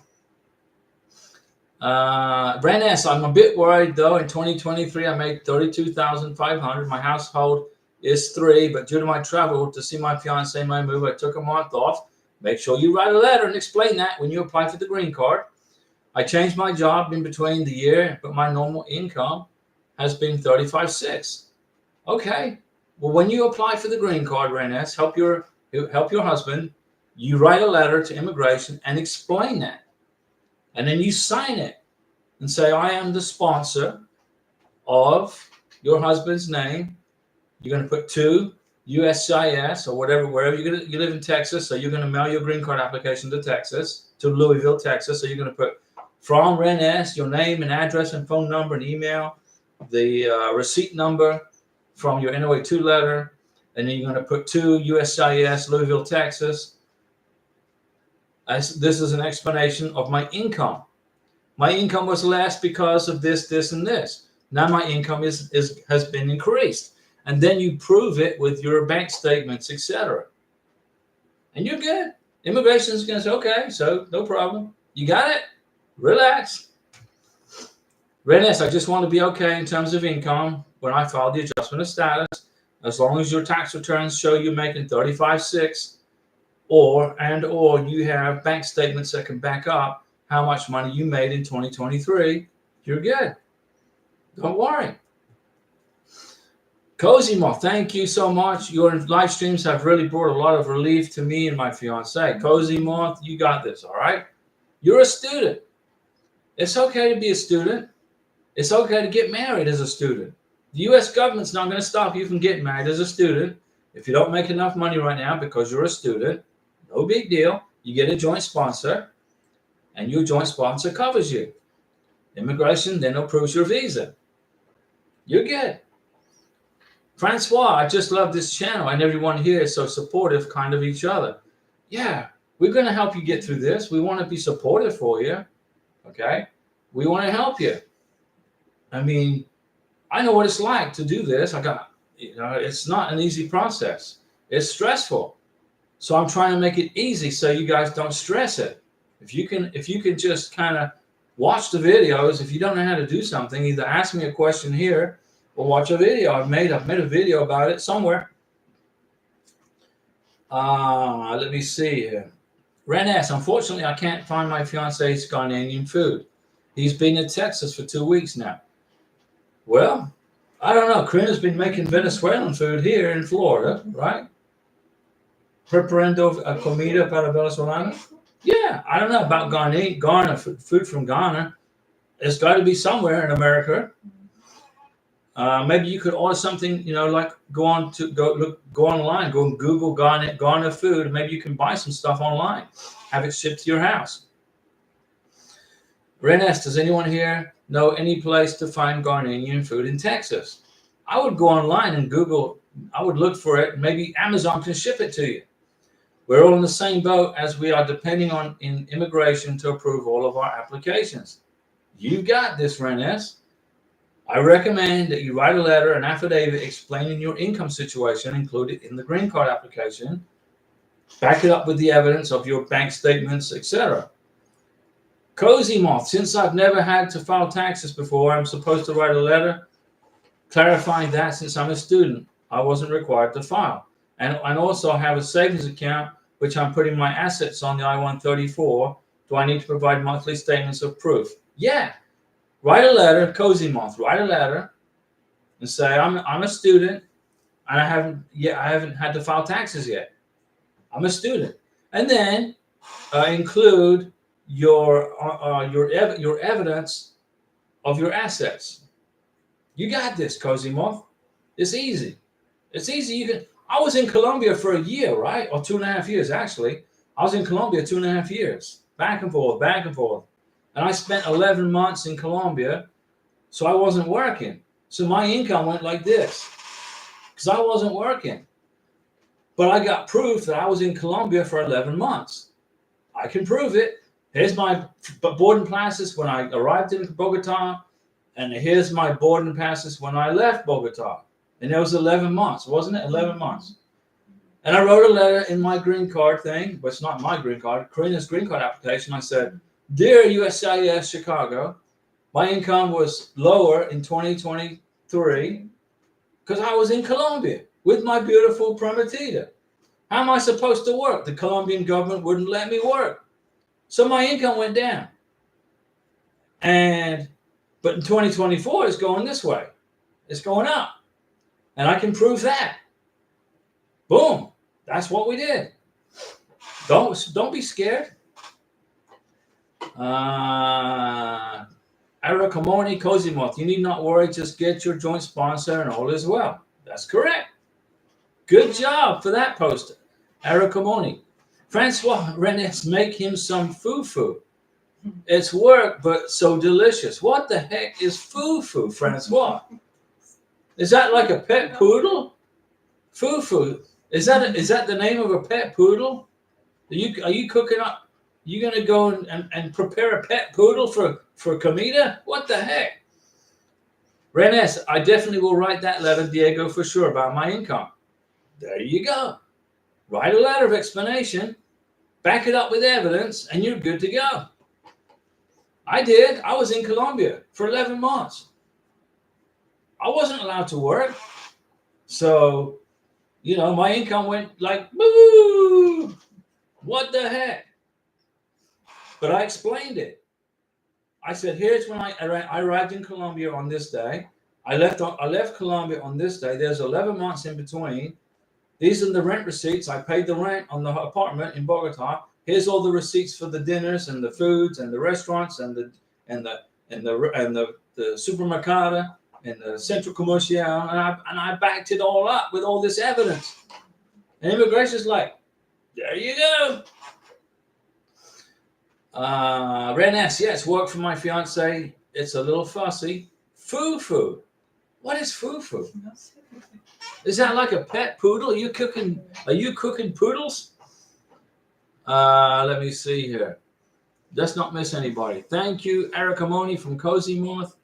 Brand S, I'm a bit worried, though. In 2023, I made $32,500. My household is 3, but due to my travel to see my fiance and my move, I took a month off. Make sure you write a letter and explain that when you apply for the green card. I changed my job in between the year, but my normal income has been $35,600. Okay. Well, when you apply for the green card, Renes, help your husband. You write a letter to immigration and explain that. And then you sign it and say, I am the sponsor of your husband's name. You're going to put 2 USCIS or whatever, wherever you live in Texas. So you're going to mail your green card application to Texas, to Louisville, Texas. So you're going to put from Renes, your name and address and phone number and email, the receipt number from your NOA 2 letter. And then you're going to put 2 USCIS, Louisville, Texas. This is an explanation of my income. My income was less because of this, this, and this. Now my income has been increased. And then you prove it with your bank statements, etc. And you're good. Immigration is going to say, okay, so no problem. You got it? Relax. Renes, I just want to be okay in terms of income when I file the adjustment of status. As long as your tax returns show you're making $35,600 or you have bank statements that can back up how much money you made in 2023, you're good. Don't worry. Cozy Moth, thank you so much. Your live streams have really brought a lot of relief to me and my fiance. Cozy Moth, you got this, all right? You're a student. It's okay to be a student. It's okay to get married as a student. The U.S. government's not going to stop you from getting married as a student. If you don't make enough money right now because you're a student, no big deal. You get a joint sponsor, and your joint sponsor covers you. Immigration then approves your visa. You're good. Francois, I just love this channel, and everyone here is so supportive, kind of each other. Yeah, we're going to help you get through this. We want to be supportive for you. Okay? We want to help you. I mean, I know what it's like to do this. It's not an easy process. It's stressful. So I'm trying to make it easy so you guys don't stress it. If you can just kind of watch the videos. If you don't know how to do something, either ask me a question here or watch a video I've made a video about it somewhere. Let me see here. Ren S, unfortunately, I can't find my fiance's Ghanaian food. He's been in Texas for 2 weeks now. Well, I don't know. Karina's been making Venezuelan food here in Florida, right? Preparando a comida para Venezuela. Yeah, I don't know about Ghana, food from Ghana. It's got to be somewhere in America. Maybe you could order something, like go online, go and Google Ghana food. Maybe you can buy some stuff online, have it shipped to your house. Renes, does anyone here know any place to find Ghanaian food in Texas? I would go online and Google. I would look for it. Maybe Amazon can ship it to you. We're all in the same boat as we are depending on immigration to approve all of our applications. You got this, Renes. I recommend that you write a letter, an affidavit explaining your income situation included in the green card application. Back it up with the evidence of your bank statements, etc. Cozy Moth, since I've never had to file taxes before, I'm supposed to write a letter clarifying that since I'm a student, I wasn't required to file. And also have a savings account, which I'm putting my assets on the I-134. Do I need to provide monthly statements of proof? Yeah. Write a letter, Cozy Moth, write a letter and say, I'm a student and I haven't had to file taxes yet. I'm a student. And then include your evidence of your assets. You got this, Cozy Moth. It's easy. It's easy. I was in Colombia for a year, right? Or 2.5 years, actually. I was in Colombia 2.5 years. Back and forth, back and forth. And I spent 11 months in Colombia, so I wasn't working. So my income went like this, because I wasn't working. But I got proof that I was in Colombia for 11 months. I can prove it. Here's my boarding passes when I arrived in Bogota, and here's my boarding passes when I left Bogota. And it was 11 months, wasn't it? 11 months. And I wrote a letter in my green card thing, but it's not my green card, Karina's green card application. I said, Dear USCIS Chicago, my income was lower in 2023 because I was in Colombia with my beautiful Prometida. How am I supposed to work? The Colombian government wouldn't let me work. So my income went down. But in 2024, it's going this way. It's going up. And I can prove that. Boom. That's what we did. Don't be scared. Erica Moni, Cozy Moth, you need not worry, just get your joint sponsor and all is well. That's correct. Good job for that poster. Erica Moni. Francois Renes, make him some fufu. It's work, but so delicious. What the heck is fufu, Francois? Is that like a pet poodle? Fufu. Is that the name of a pet poodle? Are you cooking up? You gonna go and prepare a pet poodle for comida? What the heck? Renes, I definitely will write that letter, Diego, for sure, about my income. There you go. Write a letter of explanation, back it up with evidence, and you're good to go. I did. I was in Colombia for 11 months. I wasn't allowed to work. So, my income went like, boo! What the heck? But I explained it. I said, here's when I arrived in Colombia on this day. I left Colombia on this day. There's 11 months in between. These are the rent receipts. I paid the rent on the apartment in Bogota. Here's all the receipts for the dinners and the foods and the restaurants and the the supermercado and the Central Commercial, and I backed it all up with all this evidence. And immigration's like, there you go. Ren S, yes, work for my fiance. It's a little fussy. Foo-foo. What is foo-foo? Is that like a pet poodle? Are you cooking poodles? Let me see here. Let's not miss anybody. Thank you, Erica Moni from Cozy North.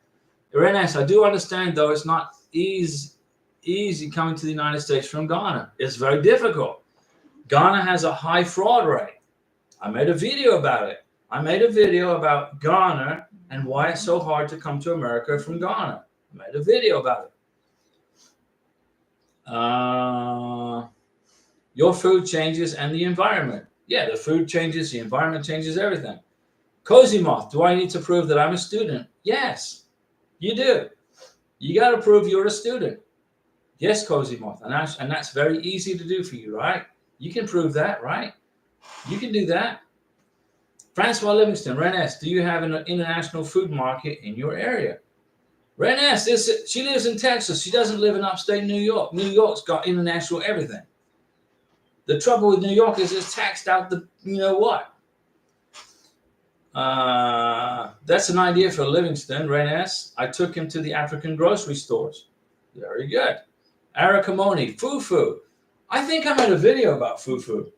Ren S, I do understand, though, it's not easy coming to the United States from Ghana. It's very difficult. Ghana has a high fraud rate. I made a video about it. I made a video about Ghana and why it's so hard to come to America from Ghana. I made a video about it. Your food changes and the environment. Yeah, the food changes, the environment changes, everything. Cozy Moth, do I need to prove that I'm a student? Yes, you do. You got to prove you're a student. Yes, Cozy Moth, and that's very easy to do for you, right? You can prove that, right? You can do that. Francois Livingston, Ren S, do you have an international food market in your area? Ren S, she lives in Texas. She doesn't live in upstate New York. New York's got international everything. The trouble with New York is it's taxed out the, you know what? That's an idea for Livingston, Ren S. I took him to the African grocery stores. Very good. Erica Moni, foo-foo. I think I made a video about foo-foo.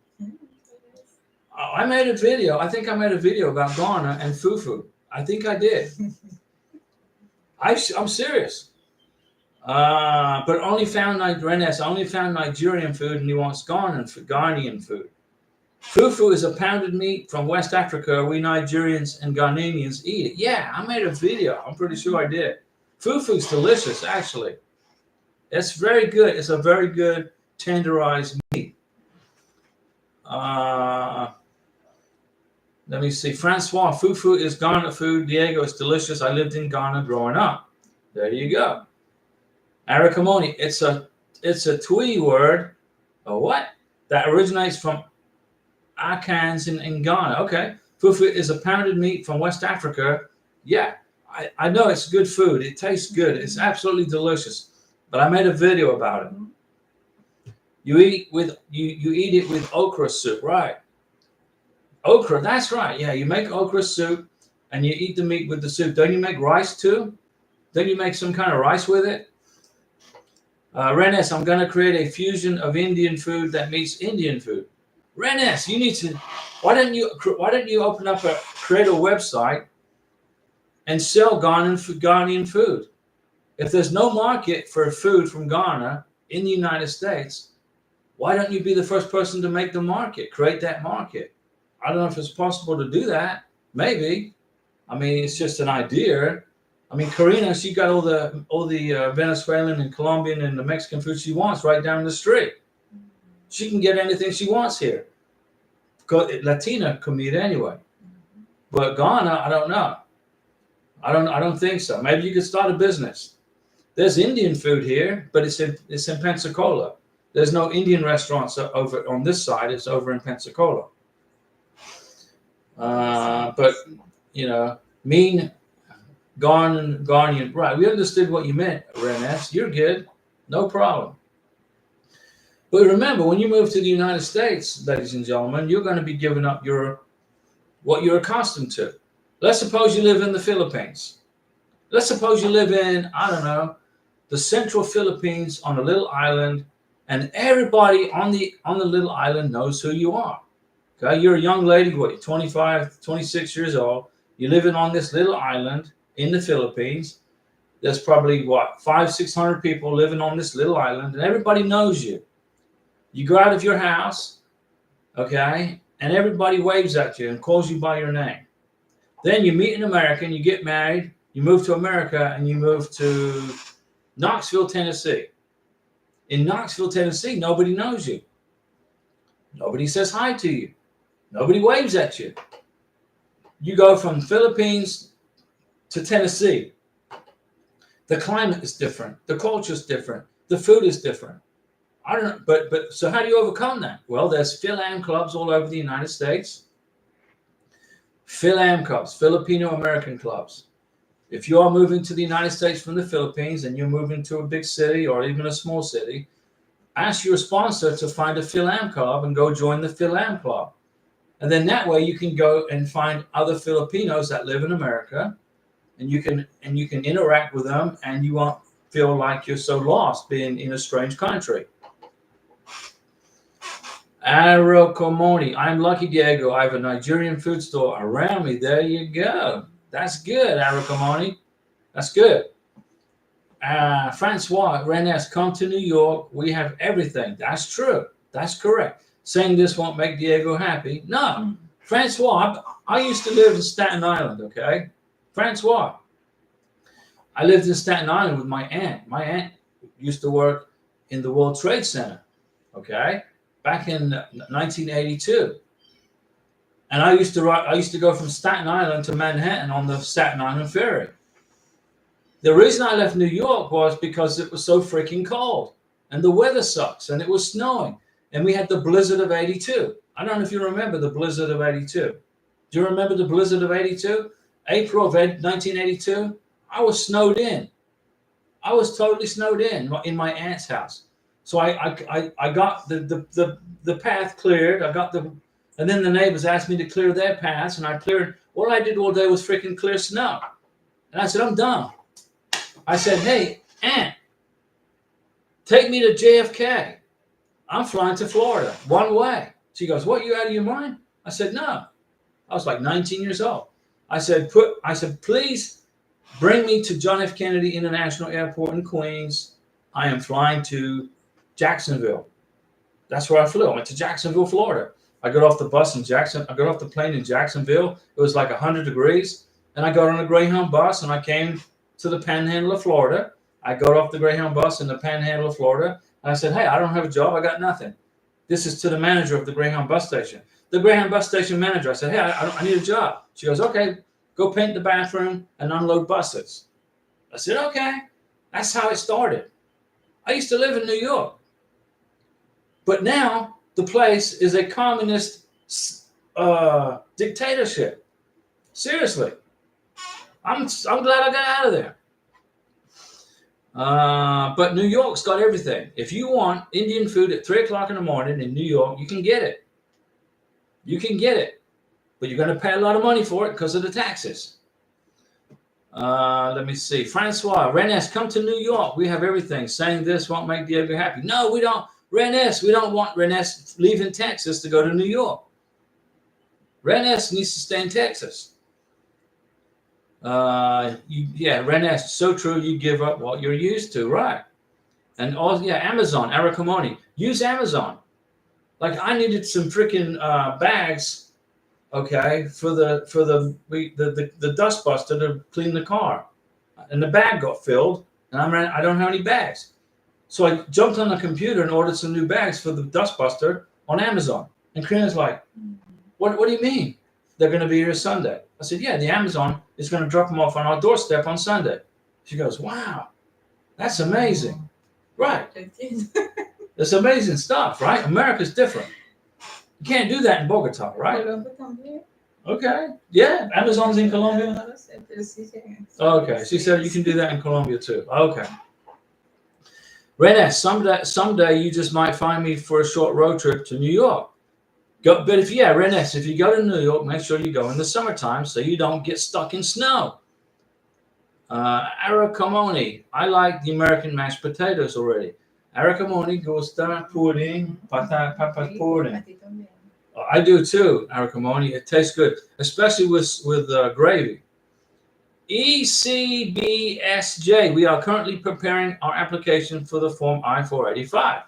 I made a video. I think I made a video about Ghana and foo-foo. I think I did. I'm serious. But only found Nigerian food, and he wants Ghanaian food. Fufu is a pounded meat from West Africa. We Nigerians and Ghanaians eat it. Yeah, I made a video. I'm pretty sure I did. Fufu's delicious, actually. It's very good. It's a very good tenderized meat. Let me see. Francois, fufu is Ghana food. Diego, it's delicious. I lived in Ghana growing up. There you go. Arakamoni, it's a Twi word. A what? That originates from Akans in Ghana. Okay. Fufu is a pounded meat from West Africa. Yeah, I know it's good food. It tastes good. It's absolutely delicious. But I made a video about it. You eat it with okra soup, right? Okra, that's right. Yeah, you make okra soup and you eat the meat with the soup. Don't you make rice too? Don't you make some kind of rice with it? Renes, I'm going to create a fusion of Indian food that meets Indian food. Renes, you need to. Why don't you create a website and sell Ghanaian food? If there's no market for food from Ghana in the United States, why don't you be the first person to make the market, create that market? I don't know if it's possible to do that. Maybe. I mean, it's just an idea. I mean, Karina, she got all the Venezuelan and Colombian and the Mexican food she wants right down the street. She can get anything she wants here. Latina comida anyway. But Ghana, I don't know. I don't think so. Maybe you could start a business. There's Indian food here, but it's in Pensacola. There's no Indian restaurants over on this side. It's over in Pensacola. But you know, mean Ghanaian, right? We understood what you meant, Renes. You're good, no problem. But remember, when you move to the United States, ladies and gentlemen, you're going to be giving up what you're accustomed to. Let's suppose you live in the Philippines. Let's suppose you live in, I don't know, the central Philippines on a little island, and everybody on the little island knows who you are. Okay, you're a young lady, what, you're 25, 26 years old. You're living on this little island in the Philippines. There's probably, what, 500-600 people living on this little island, and everybody knows you. You go out of your house, okay, and everybody waves at you and calls you by your name. Then you meet an American, you get married, you move to America, and you move to Knoxville, Tennessee. In Knoxville, Tennessee, nobody knows you. Nobody says hi to you. Nobody waves at you. You go from Philippines to Tennessee. The climate is different. The culture is different. The food is different. I don't know, but so how do you overcome that? Well, there's Phil-Am clubs all over the United States. Phil-Am clubs, Filipino American clubs. If you are moving to the United States from the Philippines and you're moving to a big city or even a small city, ask your sponsor to find a Philam club and go join the Philam club. And then that way you can go and find other Filipinos that live in America, and you can interact with them, and you won't feel like you're so lost being in a strange country. Arakomoni, I'm lucky, Diego. I have a Nigerian food store around me. There you go. That's good, Arakomoni. That's good. Francois Renes, come to New York. We have everything. That's true. That's correct. Saying this won't make Diego happy. No. Francois, I used to live in Staten Island, okay? Francois. I lived in Staten Island with my aunt. My aunt used to work in the World Trade Center, okay? Back in 1982. And I used to go from Staten Island to Manhattan on the Staten Island Ferry. The reason I left New York was because it was so freaking cold and the weather sucks and it was snowing and we had the blizzard of 82. I don't know if you remember the blizzard of 82. Do you remember the blizzard of 82? April of 1982? I was snowed in. I was totally snowed in my aunt's house. So I got the path cleared. And then the neighbors asked me to clear their paths, and I cleared. All I did all day was freaking clear snow. And I said, I'm done. I said, hey, Aunt, take me to JFK. I'm flying to Florida, one way. She goes, what, you out of your mind? I said, no. I was like 19 years old. I said, please bring me to John F. Kennedy International Airport in Queens. I am flying to Jacksonville. That's where I flew. I went to Jacksonville, Florida. I got off the plane in Jacksonville. It was like 100 degrees. And I got on a Greyhound bus and I came to the Panhandle of Florida. I got off the Greyhound bus in the Panhandle of Florida. And I said, hey, I don't have a job. I got nothing. This is to the manager of the Greyhound bus station. The Greyhound bus station manager. I said, hey, I need a job. She goes, okay, go paint the bathroom and unload buses. I said, okay. That's how it started. I used to live in New York. But now the place is a communist dictatorship. Seriously. I'm glad I got out of there. But New York's got everything. If you want Indian food at 3 o'clock in the morning in New York, you can get it. You can get it. But you're going to pay a lot of money for it because of the taxes. Let me see. Francois, Renes, come to New York. We have everything. Saying this won't make Diego happy. No, we don't. Renes, we don't want Renes leaving Texas to go to New York. Renes needs to stay in Texas. Renes, so true. You give up what you're used to, right? And also, Amazon, Arakomoni. Use Amazon. Like I needed some freaking bags, okay, for the dust buster to clean the car, and the bag got filled, and I don't have any bags. So I jumped on the computer and ordered some new bags for the dustbuster on Amazon. And Karina's like, what do you mean? They're going to be here Sunday. I said, yeah, the Amazon is going to drop them off on our doorstep on Sunday. She goes, wow, that's amazing. Right. It's amazing stuff, right? America's different. You can't do that in Bogota, right? Okay. Yeah, Amazon's in Colombia. Okay, she said you can do that in Colombia too. Okay. Renes, someday you just might find me for a short road trip to New York. Renes, if you go to New York, make sure you go in the summertime so you don't get stuck in snow. Arakomoni, I like the American mashed potatoes already. Arakomoni gusta pudding, papas pudding. I do too, Arakomoni. It tastes good, especially with gravy. ECBSJ, we are currently preparing our application for the Form I-485.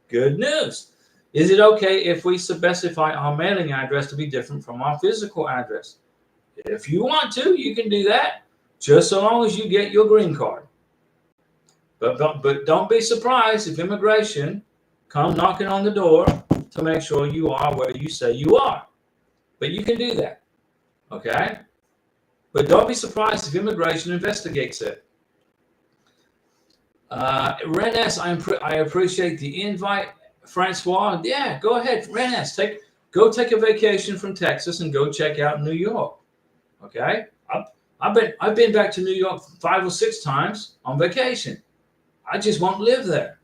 Good news. Is it okay if we specify our mailing address to be different from our physical address? If you want to, you can do that, just so long as you get your green card. But don't be surprised if immigration come knocking on the door to make sure you are where you say you are. But you can do that, okay? But don't be surprised if immigration investigates it. Renes, I appreciate the invite. Francois, yeah, go ahead. Renes, go take a vacation from Texas and go check out New York. Okay? I've been back to New York 5 or 6 times on vacation. I just won't live there.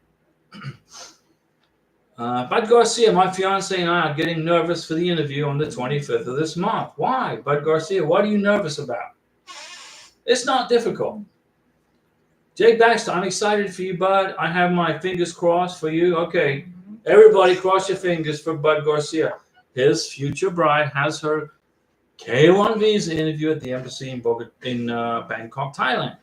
Bud Garcia, my fiance and I are getting nervous for the interview on the 25th of this month. Why, Bud Garcia? What are you nervous about? It's not difficult. Jay Baxter, I'm excited for you, Bud. I have my fingers crossed for you. Okay, everybody cross your fingers for Bud Garcia. His future bride has her K1 visa interview at the embassy in Bangkok, Thailand.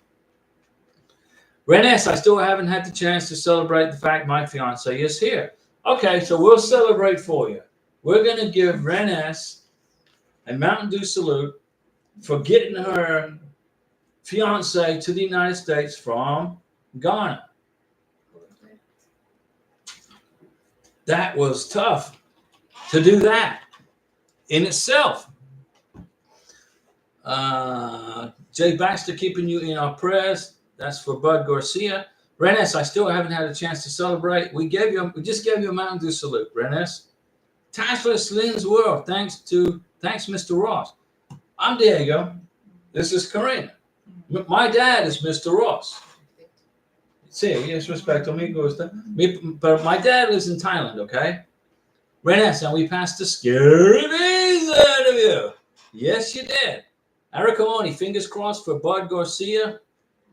Renes, I still haven't had the chance to celebrate the fact my fiance is here. Okay, so we'll celebrate for you. We're going to give Renes a Mountain Dew salute for getting her fiance to the United States from Ghana. That was tough to do that in itself. Jay Baxter, keeping you in our prayers. That's for Bud Garcia. Renes, I still haven't had a chance to celebrate. We just gave you a Mountain Dew salute, Renes. Tashless Lynn's World. Thanks, Mr. Ross. I'm Diego. This is Karina. My dad is Mr. Ross. Sí, es respecto, me gusta. But my dad lives in Thailand, okay? Renes, and we passed the scary visa interview. Yes, you did. Erica Moni, fingers crossed for Bud Garcia.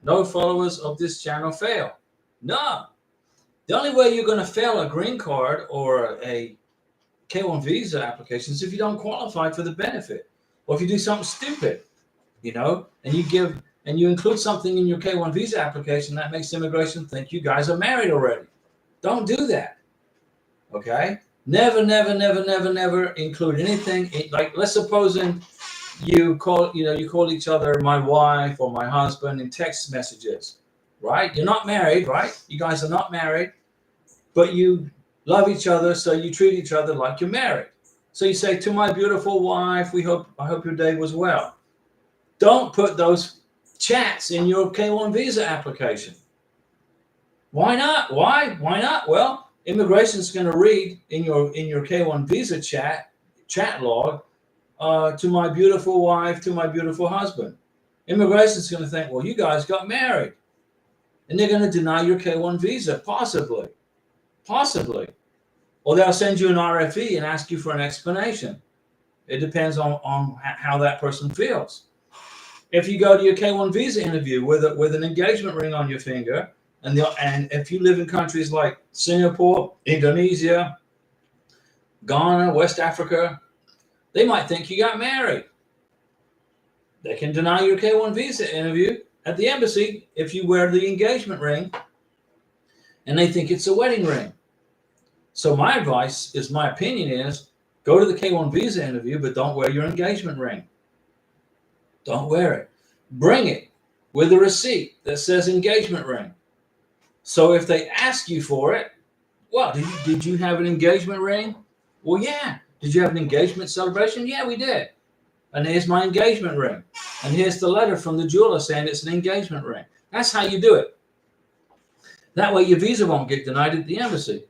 No followers of this channel fail. No. The only way you're going to fail a green card or a K1 visa application is if you don't qualify for the benefit, or if you do something stupid, and you include something in your K1 visa application that makes immigration think you guys are married already. Don't do that. Okay? Never include anything. Like, let's suppose you call each other my wife or my husband in text messages, right? You're not married, right? You guys are not married, but you love each other, so you treat each other like you're married. So you say, to my beautiful wife, I hope your day was well. Don't put those chats in your K1 visa application. Why not? Why not? Well, immigration's going to read in your K1 visa chat log, to my beautiful wife, to my beautiful husband. Immigration's going to think, well, you guys got married. And they're going to deny your K1 visa, possibly. Or they'll send you an RFE and ask you for an explanation. It depends on how that person feels. If you go to your K1 visa interview with an engagement ring on your finger, and if you live in countries like Singapore, Indonesia, Ghana, West Africa, they might think you got married. They can deny your K1 visa interview at the embassy if you wear the engagement ring, and they think it's a wedding ring. So my opinion is, go to the K1 visa interview, but don't wear your engagement ring. Don't wear it. Bring it with a receipt that says engagement ring. So if they ask you for it, well, did you have an engagement ring? Well, yeah. Did you have an engagement celebration? Yeah, we did. And here's my engagement ring. And here's the letter from the jeweler saying it's an engagement ring. That's how you do it. That way your visa won't get denied at the embassy.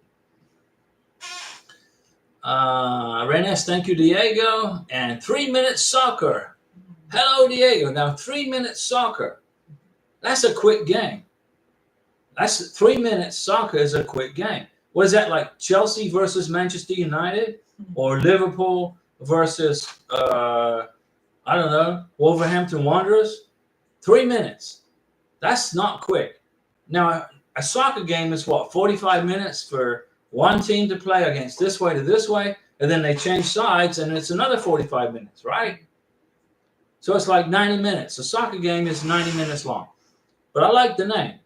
Renes, thank you, Diego. And 3 Minute Soccer. Hello, Diego. Now, 3 Minute Soccer. That's a quick game. 3 minutes soccer is a quick game. What is that, like Chelsea versus Manchester United? Or Liverpool versus, Wolverhampton Wanderers? 3 minutes. That's not quick. Now, a soccer game is 45 minutes for one team to play against this way to this way, and then they change sides, and it's another 45 minutes, right? So it's like 90 minutes. A soccer game is 90 minutes long. But I like the name.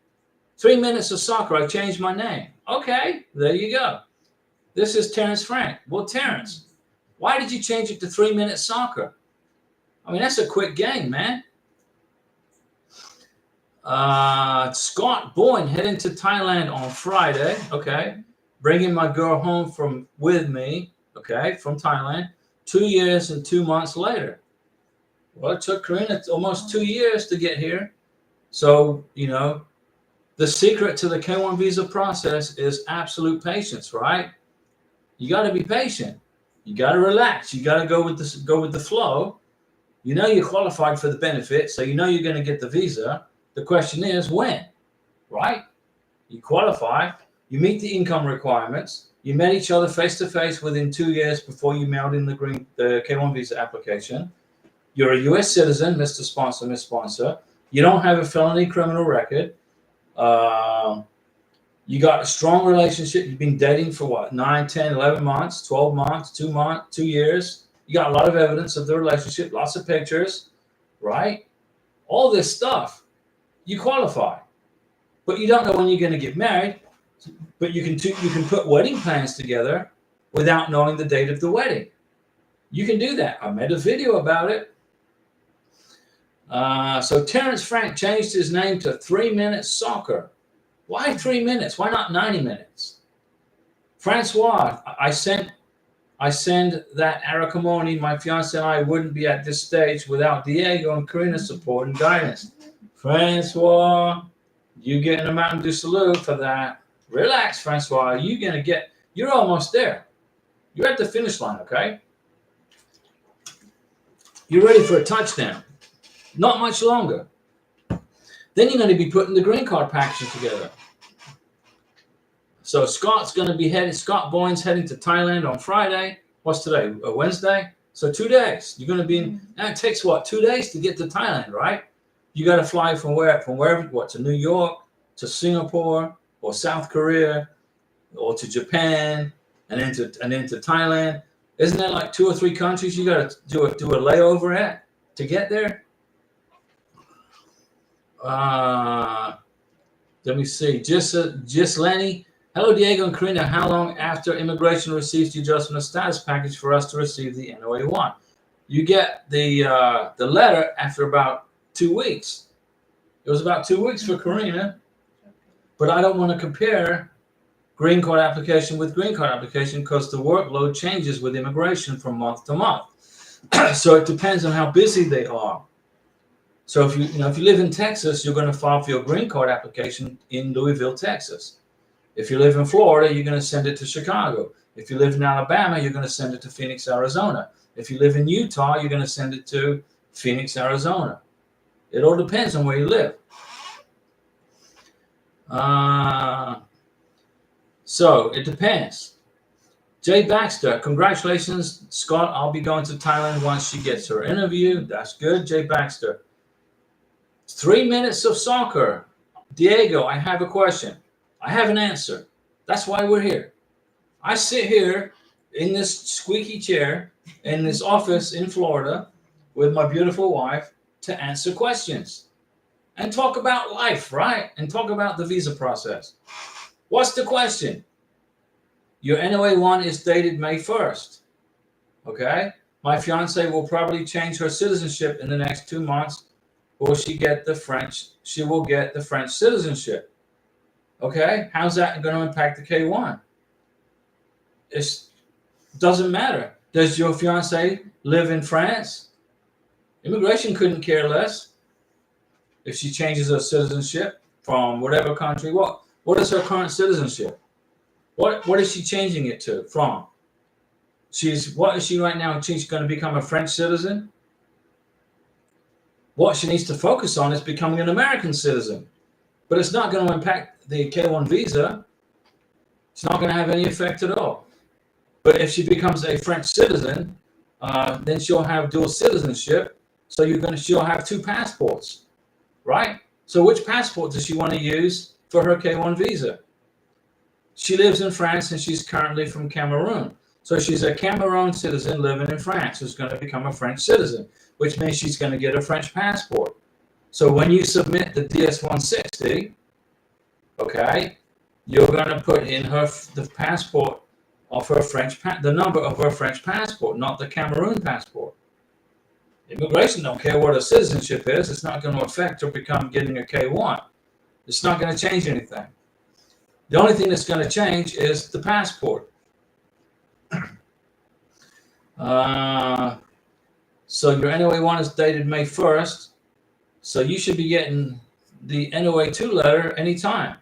3 minutes of soccer, I changed my name. Okay, there you go. This is Terrence Frank. Well, Terrence, why did you change it to 3 Minute Soccer? I mean, that's a quick game, man. Scott Boyne heading to Thailand on Friday. Okay. Bringing my girl home with me. Okay. From Thailand. 2 years and 2 months later. Well, it took Karina almost 2 years to get here. So, the secret to the K1 visa process is absolute patience, right? You got to be patient. You got to relax. You got to go with the flow. You know you qualified for the benefit, so you know you're going to get the visa. The question is when, right? You qualify, you meet the income requirements, you met each other face to face within 2 years before you mailed in the K1 visa application. You're a U.S. citizen, Mr. Sponsor, Miss Sponsor. You don't have a felony criminal record. You got a strong relationship. You've been dating for what, 9, 10, 11 months, 12 months, 2 years. You got a lot of evidence of the relationship, lots of pictures, right? All this stuff, you qualify. But you don't know when you're going to get married. But you can put wedding plans together without knowing the date of the wedding. You can do that. I made a video about it. So Terrence Frank changed his name to 3 Minutes Soccer. Why 3 minutes? Why not 90 minutes? Francois, I send that acrimony. My fiance and I wouldn't be at this stage without Diego and Karina's support and guidance. Francois, you getting a Mountain Dew salute for that. Relax, Francois. You're almost there. You're at the finish line, okay? You're ready for a touchdown. Not much longer. Then you're going to be putting the green card package together. So Scott Boyne's heading to Thailand on Friday. What's today? Wednesday? So 2 days. You're going to be in, it takes what, 2 days to get to Thailand, right? You got to fly from wherever, to New York, to Singapore, or South Korea, or to Japan, and into Thailand. Isn't there like 2 or 3 countries you got to do a layover at to get there? Let me see. Just Lenny. Hello, Diego and Karina. How long after immigration receives the adjustment of status package for us to receive the NOA-1? You get the letter after about 2 weeks. It was about 2 weeks for Karina, but I don't want to compare green card application with green card application because the workload changes with immigration from month to month. So it depends on how busy they are. So if you live in Texas, you're going to file for your green card application in Louisville, Texas. If you live in Florida, you're going to send it to Chicago. If you live in Alabama, you're going to send it to Phoenix, Arizona. If you live in Utah, you're going to send it to Phoenix, Arizona. It all depends on where you live. So it depends. Jay Baxter, congratulations, Scott. I'll be going to Thailand once she gets her interview. That's good, Jay Baxter. 3 minutes of soccer. Diego, I have a question. I have an answer. That's why we're here. I sit here in this squeaky chair in this office in Florida with my beautiful wife to answer questions and talk about life, right? And talk about the visa process. What's the question? Your NOA-1 is dated May 1st. Okay? My fiance will probably change her citizenship in the next 2 months. She will get the French citizenship. Okay? How's that going to impact the K1? It doesn't matter. Does your fiance live in France? Immigration couldn't care less if she changes her citizenship from whatever country. What is her current citizenship? What is she changing it to from? What is she right now? She's going to become a French citizen. What she needs to focus on is becoming an American citizen. But it's not going to impact the K1 visa. It's not going to have any effect at all. But if she becomes a French citizen, then she'll have dual citizenship. So she'll have 2 passports, right? So which passport does she want to use for her K1 visa? She lives in France and she's currently from Cameroon. So she's a Cameroon citizen living in France who's going to become a French citizen, which means she's going to get a French passport. So when you submit the DS-160, okay, you're going to put in the passport of her the number of her French passport, not the Cameroon passport. Immigration don't care what her citizenship is. It's not going to affect her getting a K1. It's not going to change anything. The only thing that's going to change is the passport. So your NOA-1 is dated May 1st. So you should be getting the NOA-2 letter anytime.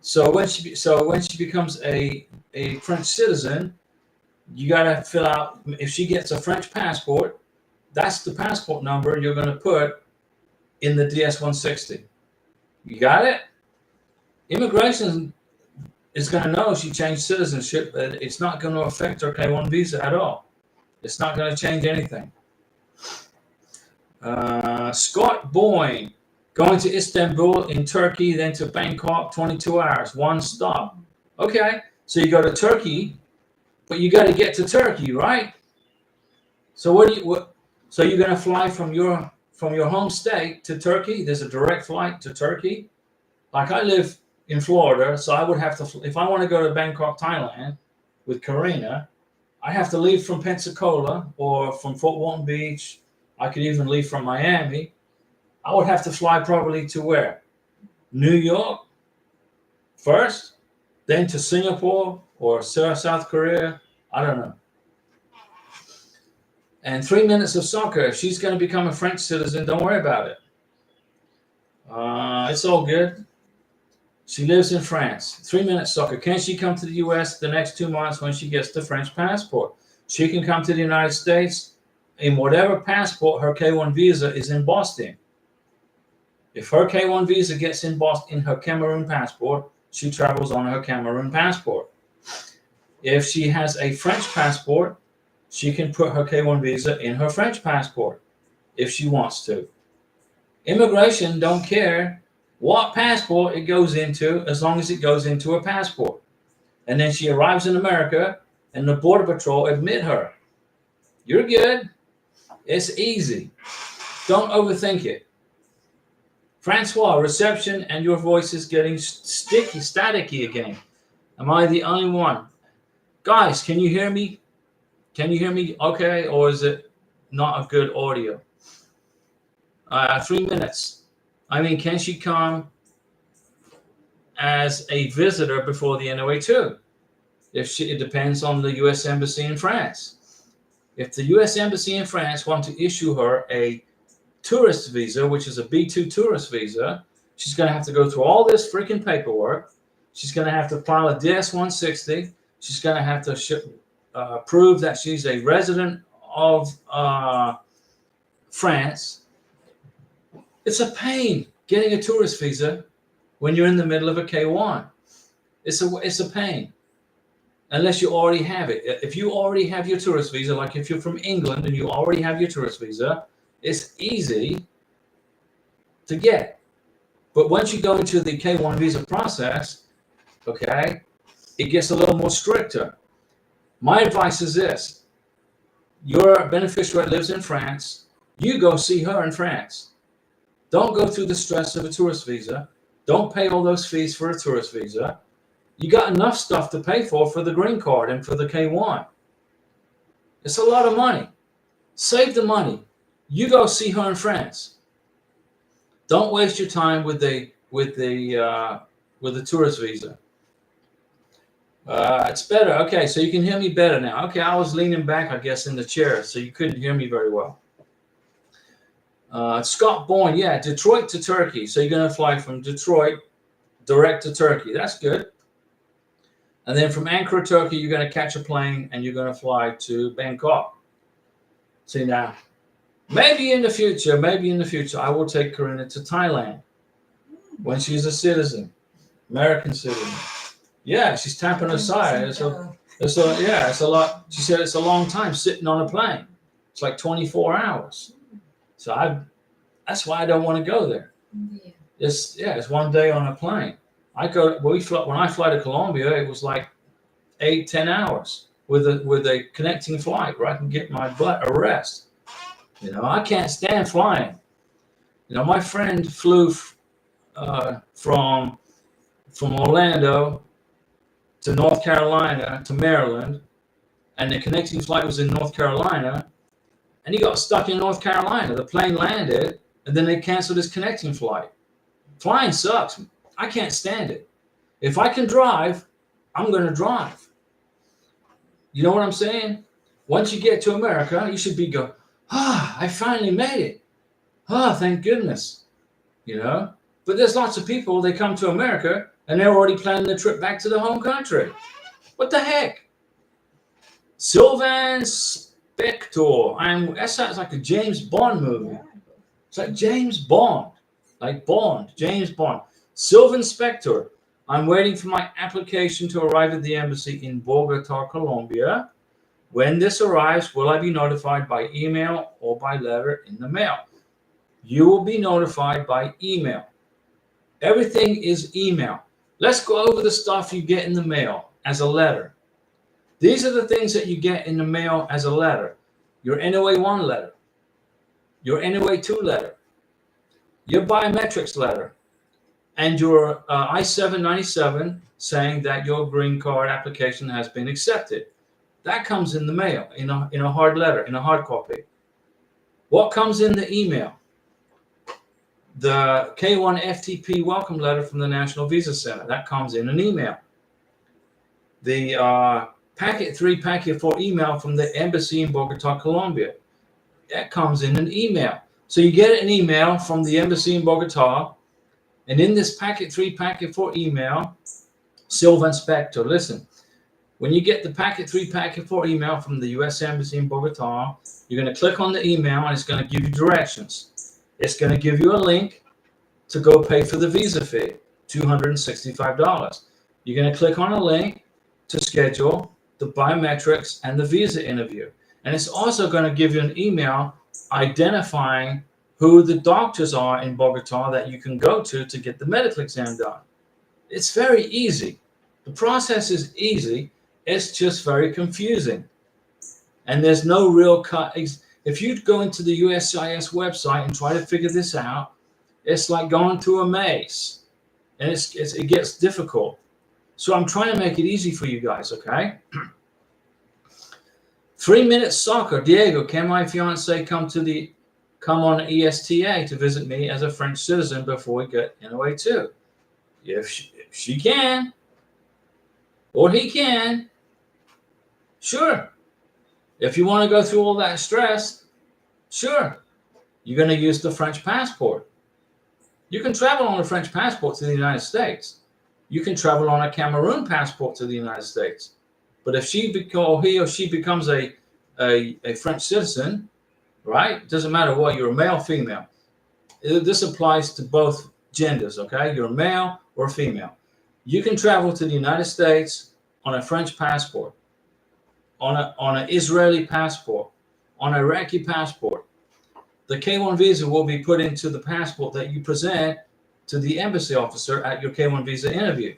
So when she becomes a French citizen, you got to fill out, if she gets a French passport, That's the passport number you're going to put in the DS-160. You got it? Immigration is going to know she changed citizenship, but it's not going to affect her K-1 visa at all. It's not going to change anything. Scott Boyne, going to Istanbul in Turkey, then to Bangkok, 22 hours, one stop. Okay, so you go to Turkey, but you got to get to Turkey, right? So so you're going to fly from your home state to Turkey? There's a direct flight to Turkey. Like I live in Florida, so I would have to, if I want to go to Bangkok, Thailand with Karina, I have to leave from Pensacola or from Fort Walton Beach. I could even leave from Miami. I would have to fly probably to where? New York first, then to Singapore or South Korea. I don't know. And 3 minutes of soccer. If she's going to become a French citizen, don't worry about it. It's all good. She lives in France. 3 minutes soccer. Can she come to the U.S. the next 2 months when she gets the French passport? She can come to the United States in whatever passport her K-1 visa is embossed in. If her K-1 visa gets embossed in her Cameroon passport, she travels on her Cameroon passport. If she has a French passport, she can put her K-1 visa in her French passport if she wants to. Immigration don't care what passport it goes into as long as it goes into a passport. And then she arrives in America and the Border Patrol admit her. You're good. It's easy. Don't overthink it. Francois, reception and your voice is getting staticky again. Am I the only one? Guys, can you hear me? Can you hear me okay, or is it not a good audio? 3 minutes. I mean, can she come as a visitor before the NOA too? It depends on the U.S. Embassy in France. If the U.S. Embassy in France want to issue her a tourist visa, which is a B2 tourist visa, she's going to have to go through all this freaking paperwork. She's going to have to file a DS-160. She's going to have to prove that she's a resident of France. It's a pain getting a tourist visa when you're in the middle of a K-1. It's a pain. Unless you already have it. If you already have your tourist visa, like if you're from England and you already have your tourist visa, it's easy to get. But once you go into the K-1 visa process, okay, it gets a little more stricter. My advice is this. Your beneficiary lives in France. You go see her in France. Don't go through the stress of a tourist visa. Don't pay all those fees for a tourist visa. You got enough stuff to pay for the green card and for the K-1. It's a lot of money. Save the money. You go see her in France. Don't waste your time with the tourist visa. It's better. Okay, so you can hear me better now. Okay, I was leaning back, I guess, in the chair, so you couldn't hear me very well. Scott Boyne, yeah, Detroit to Turkey. So you're going to fly from Detroit direct to Turkey. That's good. And then from Ankara, Turkey, you're going to catch a plane and you're going to fly to Bangkok. See now, maybe in the future, I will take Karina to Thailand when she's a citizen, American citizen. Yeah, she's tapping her side. It's a lot. She said it's a long time sitting on a plane. It's like 24 hours. So that's why I don't want to go there. Yeah. It's 1 day on a plane. When I fly to Colombia, it was like 8-10 hours with a connecting flight where I can get my butt a rest. You know, I can't stand flying. You know, my friend flew from Orlando to North Carolina to Maryland, and the connecting flight was in North Carolina, and he got stuck in North Carolina. The plane landed, and then they canceled his connecting flight. Flying sucks. I can't stand it. If I can drive, I'm going to drive. You know what I'm saying? Once you get to America, you should be going, I finally made it. Thank goodness. You know? But there's lots of people, they come to America and they're already planning the trip back to the home country. What the heck? Sylvan Spector. That sounds like a James Bond movie. It's like James Bond. Like Bond. James Bond. Sylvan Spector. I'm waiting for my application to arrive at the embassy in Bogota, Colombia. When this arrives, will I be notified by email or by letter in the mail? You will be notified by email. Everything is email. Let's go over the stuff you get in the mail as a letter. These are the things that you get in the mail as a letter. Your NOA1 letter, your NOA2 letter, your biometrics letter, and your I-797 saying that your green card application has been accepted. That comes in the mail, in a hard letter, in a hard copy. What comes in the email? The K1 FTP welcome letter from the National Visa Center. That comes in an email. The Packet 3, Packet 4 email from the embassy in Bogota, Colombia. That comes in an email. So you get an email from the embassy in Bogota, and in this Packet 3, Packet 4 email, Sylvan Spector, listen, when you get the Packet 3, Packet 4 email from the U.S. Embassy in Bogota, you're going to click on the email, and it's going to give you directions. It's going to give you a link to go pay for the visa fee, $265. You're going to click on a link to schedule the biometrics and the visa interview. And it's also going to give you an email identifying who the doctors are in Bogota that you can go to get the medical exam done. It's very easy. The process is easy. It's just very confusing. And there's no real cut. If you go into the USCIS website and try to figure this out, it's like going through a maze. And it gets difficult. So I'm trying to make it easy for you guys, okay? 3 Minute Soccer. Diego, can my fiance come on ESTA to visit me as a French citizen before we get NOA2? If she can, or he can, sure. If you want to go through all that stress, sure. You're going to use the French passport. You can travel on a French passport to the United States. You can travel on a Cameroon passport to the United States. But if he or she becomes a French citizen, right? It doesn't matter what, you're a male, female. This applies to both genders, okay? You're a male or female. You can travel to the United States on a French passport, on an Israeli passport, on an Iraqi passport. The K1 visa will be put into the passport that you present to the embassy officer at your K1 visa interview.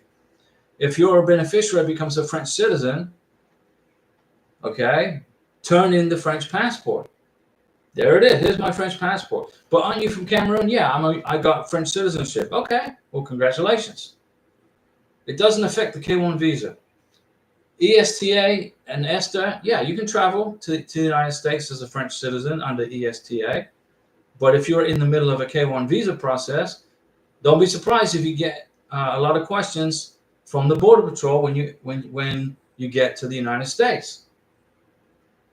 If your beneficiary becomes a French citizen, okay, turn in the French passport. There it is. Here's my French passport. But aren't you from Cameroon? Yeah, I got French citizenship. Okay, well, congratulations. It doesn't affect the K1 visa. ESTA and ESTA, yeah, you can travel to the United States as a French citizen under ESTA. But if you're in the middle of a K1 visa process, don't be surprised if you get a lot of questions from the Border Patrol when you get to the United States.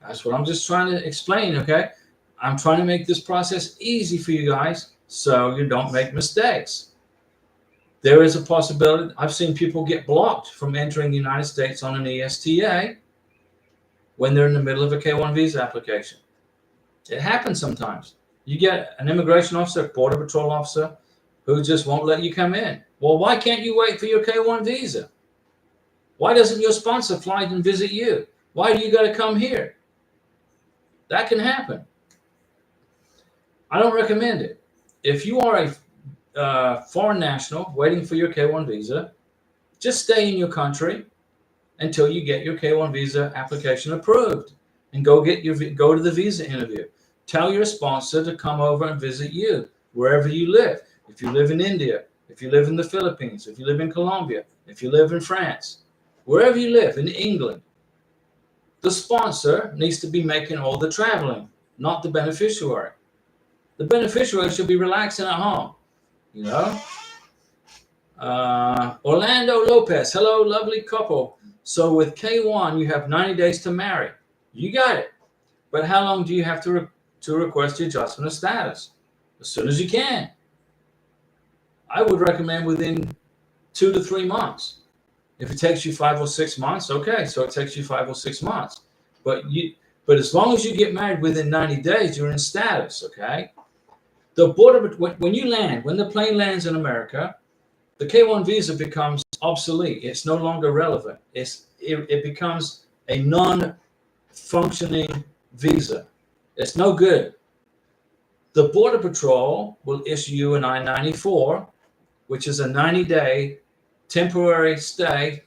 That's what I'm just trying to explain, okay? I'm trying to make this process easy for you guys so you don't make mistakes. There is a possibility. I've seen people get blocked from entering the United States on an ESTA when they're in the middle of a K1 visa application. It happens sometimes. You get an immigration officer, Border Patrol officer, who just won't let you come in. Well, why can't you wait for your K1 visa? Why doesn't your sponsor fly and visit you? Why do you got to come here? That can happen. I don't recommend it. If you are a foreign national waiting for your K1 visa, just stay in your country until you get your K1 visa application approved and go to the visa interview. Tell your sponsor to come over and visit you wherever you live. If you live in India, if you live in the Philippines, if you live in Colombia, if you live in France, wherever you live, in England, the sponsor needs to be making all the traveling, not the beneficiary. The beneficiary should be relaxing at home, you know. Orlando Lopez, hello, lovely couple. So with K1, you have 90 days to marry. You got it. But how long do you have to request your adjustment of status? As soon as you can. I would recommend within 2 to 3 months. If it takes you 5 or 6 months, okay, so it takes you 5 or 6 months. But But as long as you get married within 90 days, you're in status, okay? The border, when you land, when the plane lands in America, the K-1 visa becomes obsolete. It's no longer relevant. It becomes a non-functioning visa. It's no good. The Border Patrol will issue you an I-94, which is a 90-day temporary stay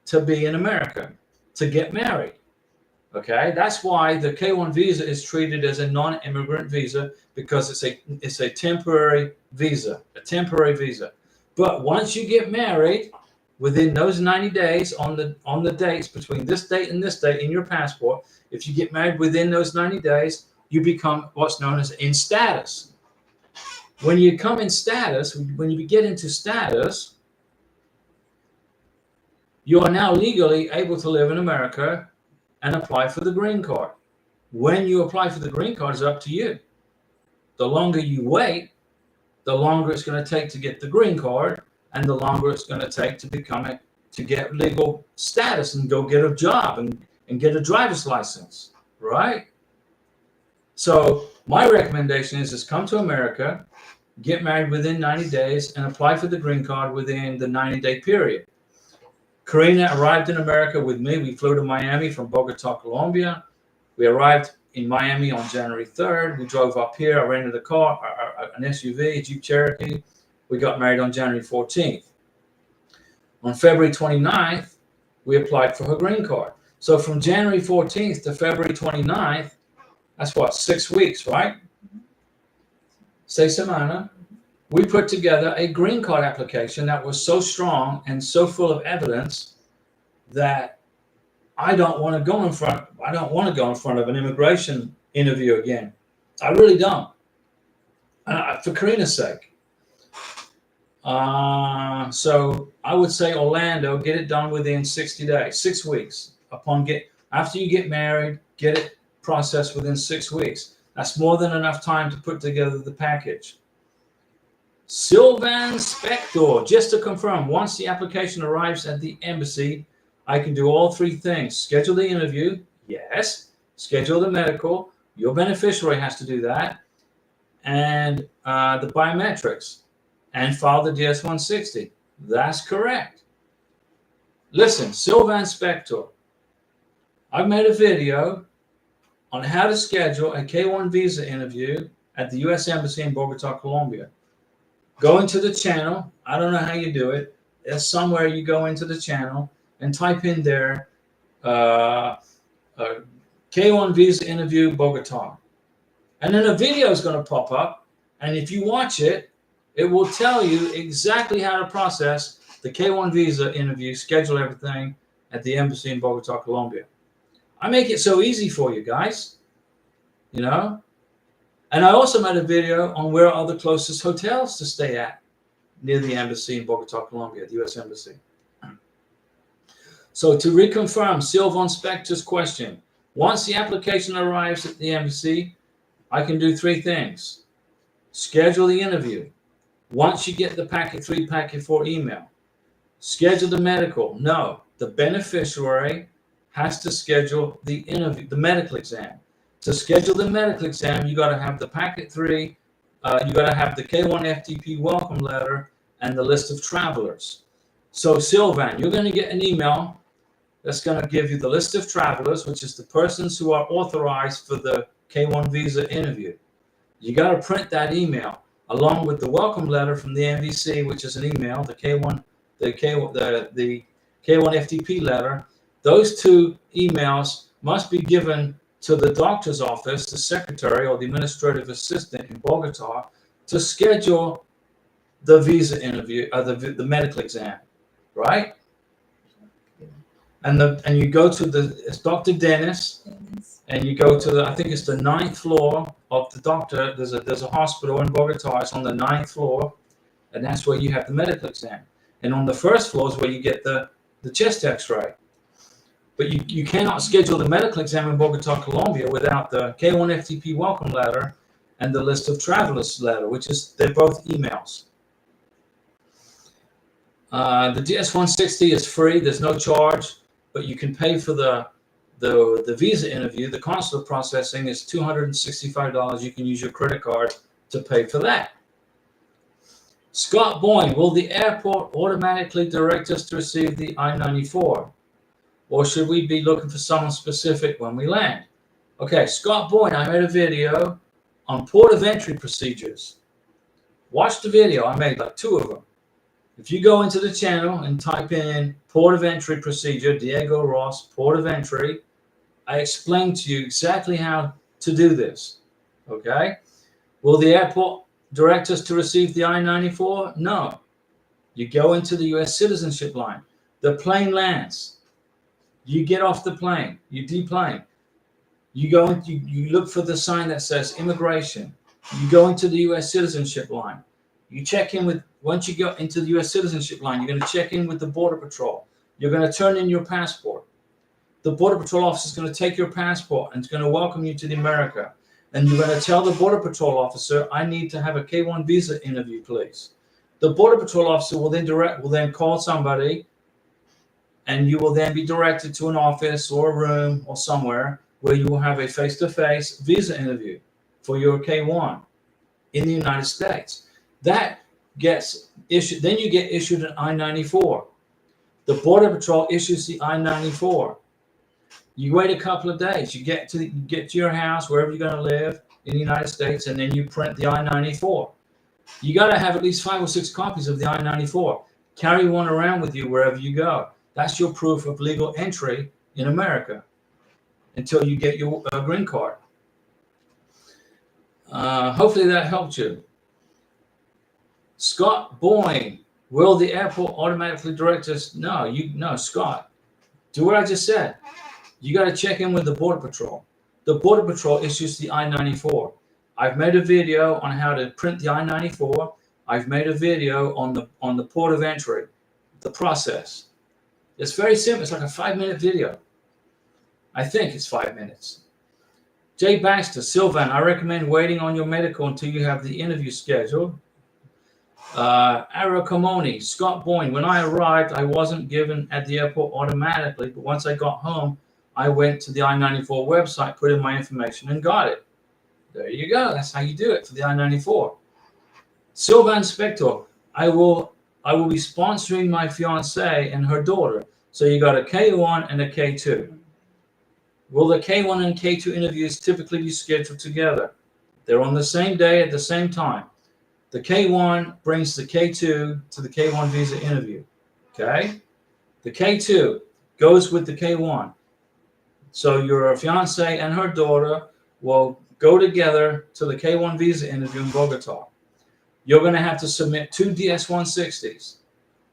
to be in America, to get married. Okay, that's why the K-1 visa is treated as a non-immigrant visa, because it's a temporary visa, But once you get married, within those 90 days on the dates between this date and this date in your passport, if you get married within those 90 days, you become what's known as in status. When you come in status, when you get into status, you are now legally able to live in America and apply for the green card. When you apply for the green card is up to you. The longer you wait, the longer it's going to take to get the green card, and the longer it's going to take to get legal status and go get a job and get a driver's license, right? So my recommendation is come to America, get married within 90 days, and apply for the green card within the 90-day period. Karina arrived in America with me. We flew to Miami from Bogota, Colombia. We arrived in Miami on January 3rd. We drove up here. I rented a car, an SUV, a Jeep Cherokee. We got married on January 14th. On February 29th, we applied for her green card. So from January 14th to February 29th, that's what, 6 weeks, right? 6 semanas. We put together a green card application that was so strong and so full of evidence that I don't want to go in front of an immigration interview again. I really don't. For Karina's sake. So I would say Orlando, get it done within 60 days, 6 weeks. After you get married, get it processed within 6 weeks. That's more than enough time to put together the package. Sylvan Spector, just to confirm, once the application arrives at the embassy, I can do all 3 things. Schedule the interview, yes. Schedule the medical, your beneficiary has to do that, and the biometrics, and file the DS-160. That's correct. Listen, Sylvan Spector, I've made a video on how to schedule a K-1 visa interview at the U.S. Embassy in Bogota, Colombia. Go into the channel. I don't know how you do it. There's somewhere you go into the channel and type in there K-1 visa interview Bogota. And then a video is going to pop up. And if you watch it, it will tell you exactly how to process the K-1 visa interview, schedule everything at the embassy in Bogota, Colombia. I make it so easy for you guys, you know. And I also made a video on where are the closest hotels to stay at near the embassy in Bogota, Colombia, the U.S. Embassy. So to reconfirm Sylvan Spector's question, once the application arrives at the embassy, I can do 3 things. Schedule the interview. Once you get the packet 3, packet 4 email. Schedule the medical. No, the beneficiary has to schedule the interview, the medical exam. To schedule the medical exam, you got to have the packet 3, you got to have the K-1 FTP welcome letter, and the list of travelers. So Sylvan, you're going to get an email that's going to give you the list of travelers, which is the persons who are authorized for the K-1 visa interview. You got to print that email along with the welcome letter from the NVC, which is an email, the K-1 FTP letter. Those 2 emails must be given to the doctor's office, the secretary or the administrative assistant in Bogota, to schedule the visa interview, the medical exam, right? And you go to it's Dr. Dennis, and you go to I think it's the 9th floor of the doctor. There's a hospital in Bogota. It's on the 9th floor, and that's where you have the medical exam. And on the 1st floor is where you get the chest X-ray. But you cannot schedule the medical exam in Bogota, Colombia without the K-1 FTP welcome letter and the list of travelers letter, they're both emails. The DS-160 is free. There's no charge, but you can pay for the The visa interview, the consular processing is $265. You can use your credit card to pay for that. Scott Boyne, will the airport automatically direct us to receive the I-94? Or should we be looking for someone specific when we land? Okay, Scott Boyne, I made a video on port of entry procedures. Watch the video. I made like 2 of them. If you go into the channel and type in port of entry procedure, Diego Ross, port of entry, I explained to you exactly how to do this. Okay? Will the airport direct us to receive the I-94? No. You go into the U.S. citizenship line. The plane lands. You get off the plane. You deplane. You go and you look for the sign that says immigration. You go into the U.S. citizenship line. You check in with, once you go into the U.S. citizenship line, you're going to check in with the Border Patrol. You're going to turn in your passport. The Border Patrol officer is going to take your passport and it's going to welcome you to the America. And you're going to tell the Border Patrol officer, I need to have a K-1 visa interview, please. The Border Patrol officer will then call somebody, and you will then be directed to an office or a room or somewhere where you will have a face-to-face visa interview for your K-1 in the United States. That gets issued. Then you get issued an I-94. The Border Patrol issues the I-94. You wait a couple of days. You get to your house, wherever you're going to live in the United States, and then you print the I-94. You got to have at least 5 or 6 copies of the I-94. Carry one around with you wherever you go. That's your proof of legal entry in America until you get your green card. Hopefully that helped you. Scott Boyne, will the airport automatically direct us? No, Scott. Do what I just said. You got to check in with the Border Patrol. The Border Patrol issues the I-94. I've made a video on how to print the I-94. I've made a video on the port of entry, the process. It's very simple. It's like a 5-minute video. I think it's 5 minutes. Jay Baxter, Sylvan, I recommend waiting on your medical until you have the interview scheduled. Ara Kamoni, Scott Boyne, when I arrived, I wasn't given at the airport automatically, but once I got home, I went to the I-94 website, put in my information, and got it. There you go. That's how you do it for the I-94. Sylvan Spector, I will be sponsoring my fiancée and her daughter. So you got a K1 and a K2. Will the K1 and K2 interviews typically be scheduled together? They're on the same day at the same time. The K1 brings the K2 to the K1 visa interview. Okay? The K2 goes with the K1. So your fiancée and her daughter will go together to the K1 visa interview in Bogota. You're going to have to submit 2 DS-160s.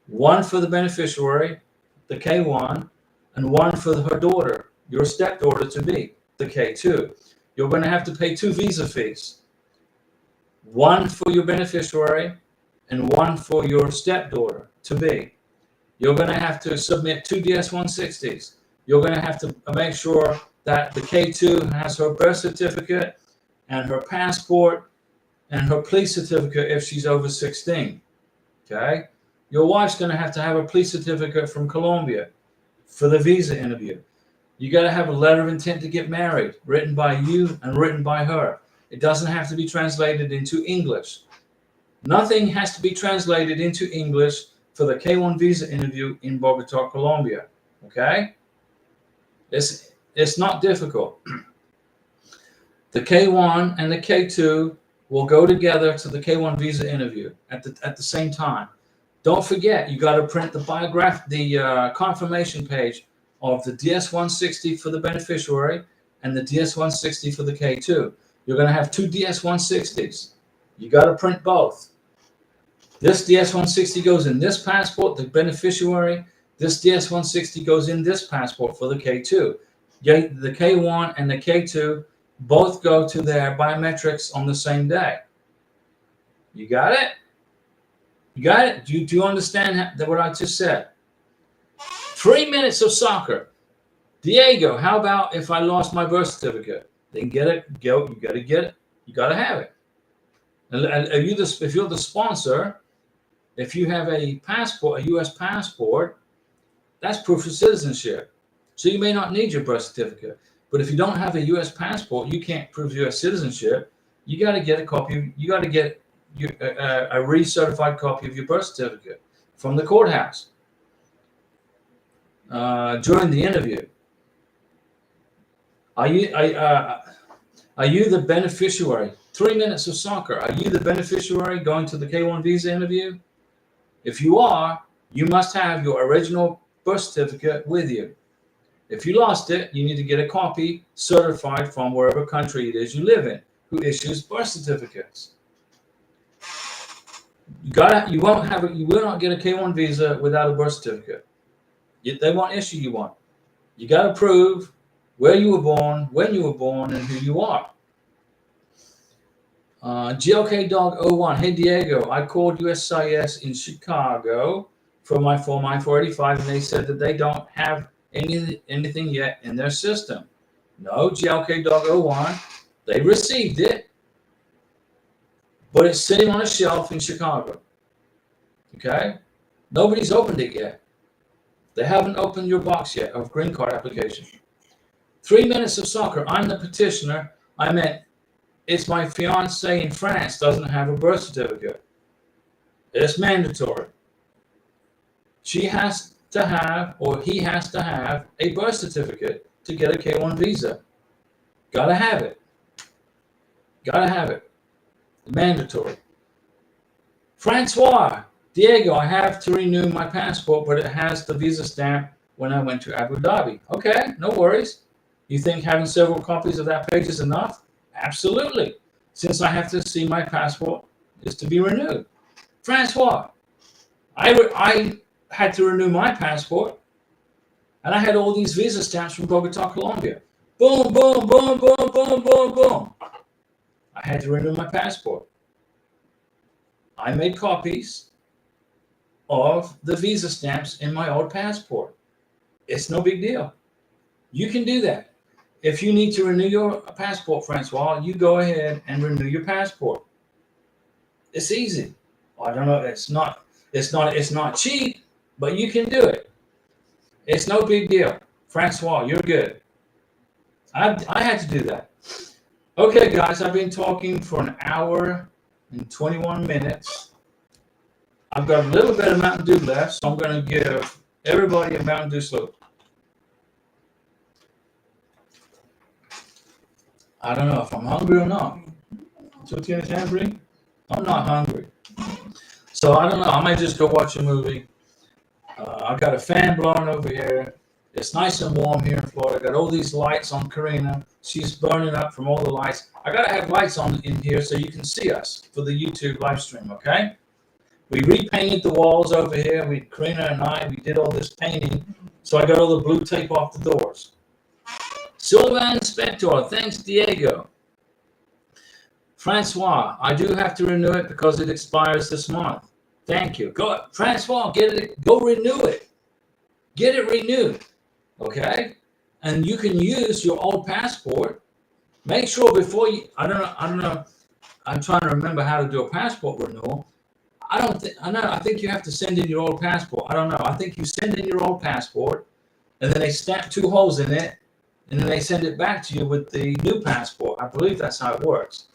One for the beneficiary, the K1, and one for her daughter, your stepdaughter to be, the K2. You're going to have to pay 2 visa fees. One for your beneficiary and one for your stepdaughter to be. You're going to have to submit 2 DS-160s. You're going to have to make sure that the K2 has her birth certificate and her passport and her police certificate if she's over 16. Okay? Your wife's going to have a police certificate from Colombia for the visa interview. You got to have a letter of intent to get married, written by you and written by her. It doesn't have to be translated into English. Nothing has to be translated into English for the K1 visa interview in Bogota, Colombia. Okay? It's not difficult. The K1 and the K2 will go together to the K1 visa interview at the same time. Don't forget, you got to print the confirmation page of the DS-160 for the beneficiary and the DS-160 for the K2. You're going to have 2 DS-160s. You got to print both. This DS-160 goes in this passport, the beneficiary. This DS-160 goes in this passport for the K2. The K1 and the K2 both go to their biometrics on the same day. You got it? You got it? Do you understand what I just said? 3 minutes of soccer. Diego, how about if I lost my birth certificate? Then get it. Go. You got to get it. You got to have it. And if you're the sponsor, if you have a passport, a U.S. passport, that's proof of citizenship. So you may not need your birth certificate. But if you don't have a U.S. passport, you can't prove U.S. citizenship. You got to get a copy. You got to get a recertified copy of your birth certificate from the courthouse during the interview. Are you the beneficiary? 3 minutes of soccer. Are you the beneficiary going to the K1 visa interview? If you are, you must have your original birth certificate with you. If you lost it, you need to get a copy certified from wherever country it is you live in, who issues birth certificates. You will not get a K1 visa without a birth certificate. They won't issue you one. You got to prove where you were born, when you were born, and who you are. GLK Dog 01. Hey Diego, I called USCIS in Chicago for my 485, and they said that they don't have anything yet in their system. No, GLK Dog 01, they received it, but it's sitting on a shelf in Chicago. Okay? Nobody's opened it yet. They haven't opened your box yet of green card application. 3 minutes of soccer. I'm the petitioner. I meant it's my fiance in France doesn't have a birth certificate. It's mandatory. She has to have, or he has to have, a birth certificate to get a K1 visa. Gotta have it. Gotta have it. Mandatory. Francois, Diego, I have to renew my passport, but it has the visa stamp when I went to Abu Dhabi. Okay, no worries. You think having several copies of that page is enough? Absolutely. Since I have to see my passport is to be renewed. Francois, I had to renew my passport, and I had all these visa stamps from Bogota, Colombia. Boom, boom, boom, boom, boom, boom, boom. I had to renew my passport. I made copies of the visa stamps in my old passport. It's no big deal. You can do that. If you need to renew your passport, Francois, you go ahead and renew your passport. It's easy. I don't know. It's not cheap, but you can do it. It's no big deal. Francois, you're good. I had to do that. Okay, guys, I've been talking for an hour and 21 minutes. I've got a little bit of Mountain Dew left, so I'm going to give everybody a Mountain Dew Slow. I don't know if I'm hungry or not. So Tina's hungry? I'm not hungry. So I don't know. I might just go watch a movie. I've got a fan blowing over here. It's nice and warm here in Florida. I got all these lights on Karina. She's burning up from all the lights. I got to have lights on in here so you can see us for the YouTube live stream, okay? We repainted the walls over here. Karina and we did all this painting. So I got all the blue tape off the doors. Sylvan Spector, thanks Diego. Francois, I do have to renew it because it expires this month. Thank you. Go, Francois, go renew it. Get it renewed, okay? And you can use your old passport. Make sure before you, I don't know. I'm trying to remember how to do a passport renewal. I think you have to send in your old passport. I don't know. I think you send in your old passport, and then they stamp 2 holes in it, and then they send it back to you with the new passport. I believe that's how it works.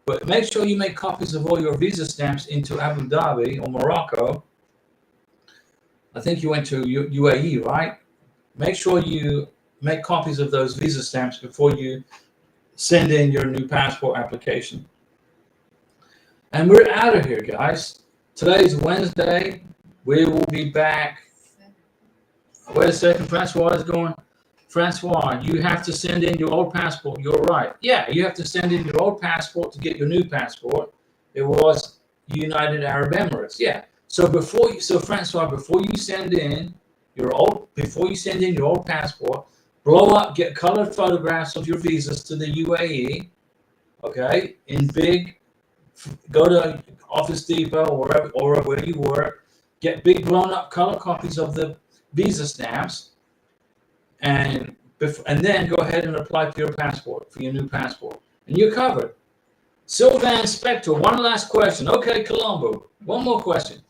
But make sure you make copies of all your visa stamps into Abu Dhabi or Morocco. I think you went to UAE, right? Make sure you make copies of those visa stamps before you send in your new passport application. And we're out of here, guys. Today's Wednesday. We will be back. Wait a second, Francois is going. Francois, you have to send in your old passport. You're right. Yeah, you have to send in your old passport to get your new passport. It was United Arab Emirates. Yeah. So Francois, before you send in your old passport, blow up, get colored photographs of your visas to the UAE. Okay, go to Office Depot or where you work, get big blown up color copies of the visa stamps. And then go ahead and apply for your passport, for your new passport. And you're covered. Sylvan Spector, one last question. Okay, Colombo, one more question.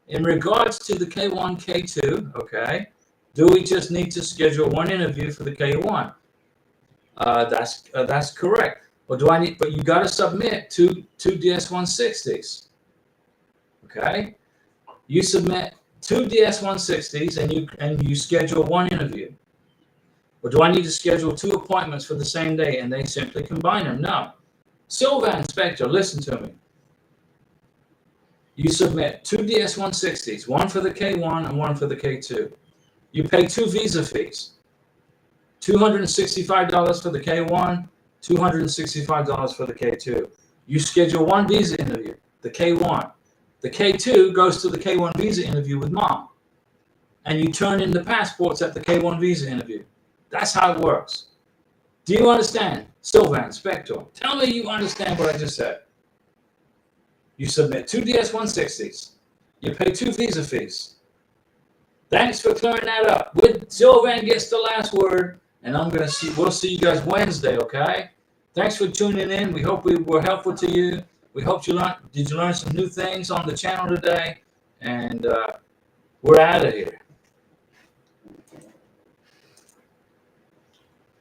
In regards to the K1, K2, okay, Do we just need to schedule one interview for the K1? That's correct. But do I need? But you got to submit two DS160s. Okay, you submit two DS160s and you schedule one interview. Or do I need to schedule two appointments for the same day and they simply combine them? No. Sylvan Spector, listen to me. You submit two DS160s, one for the K1 and one for the K2. You pay two visa fees. $265 for the K1, $265 for the K2. You schedule one visa interview, the K1. The K2 goes to the K1 visa interview with mom. And you turn in the passports at the K1 visa interview. That's how it works. Do you understand? Sylvan Spector, tell me you understand what I just said. You submit two DS160s. You pay two visa fees. Thanks for clearing that up. Sylvan gets the last word, and we'll see you guys Wednesday, okay? Thanks for tuning in. We hope we were helpful to you. We hope did you learn some new things on the channel today? And we're out of here.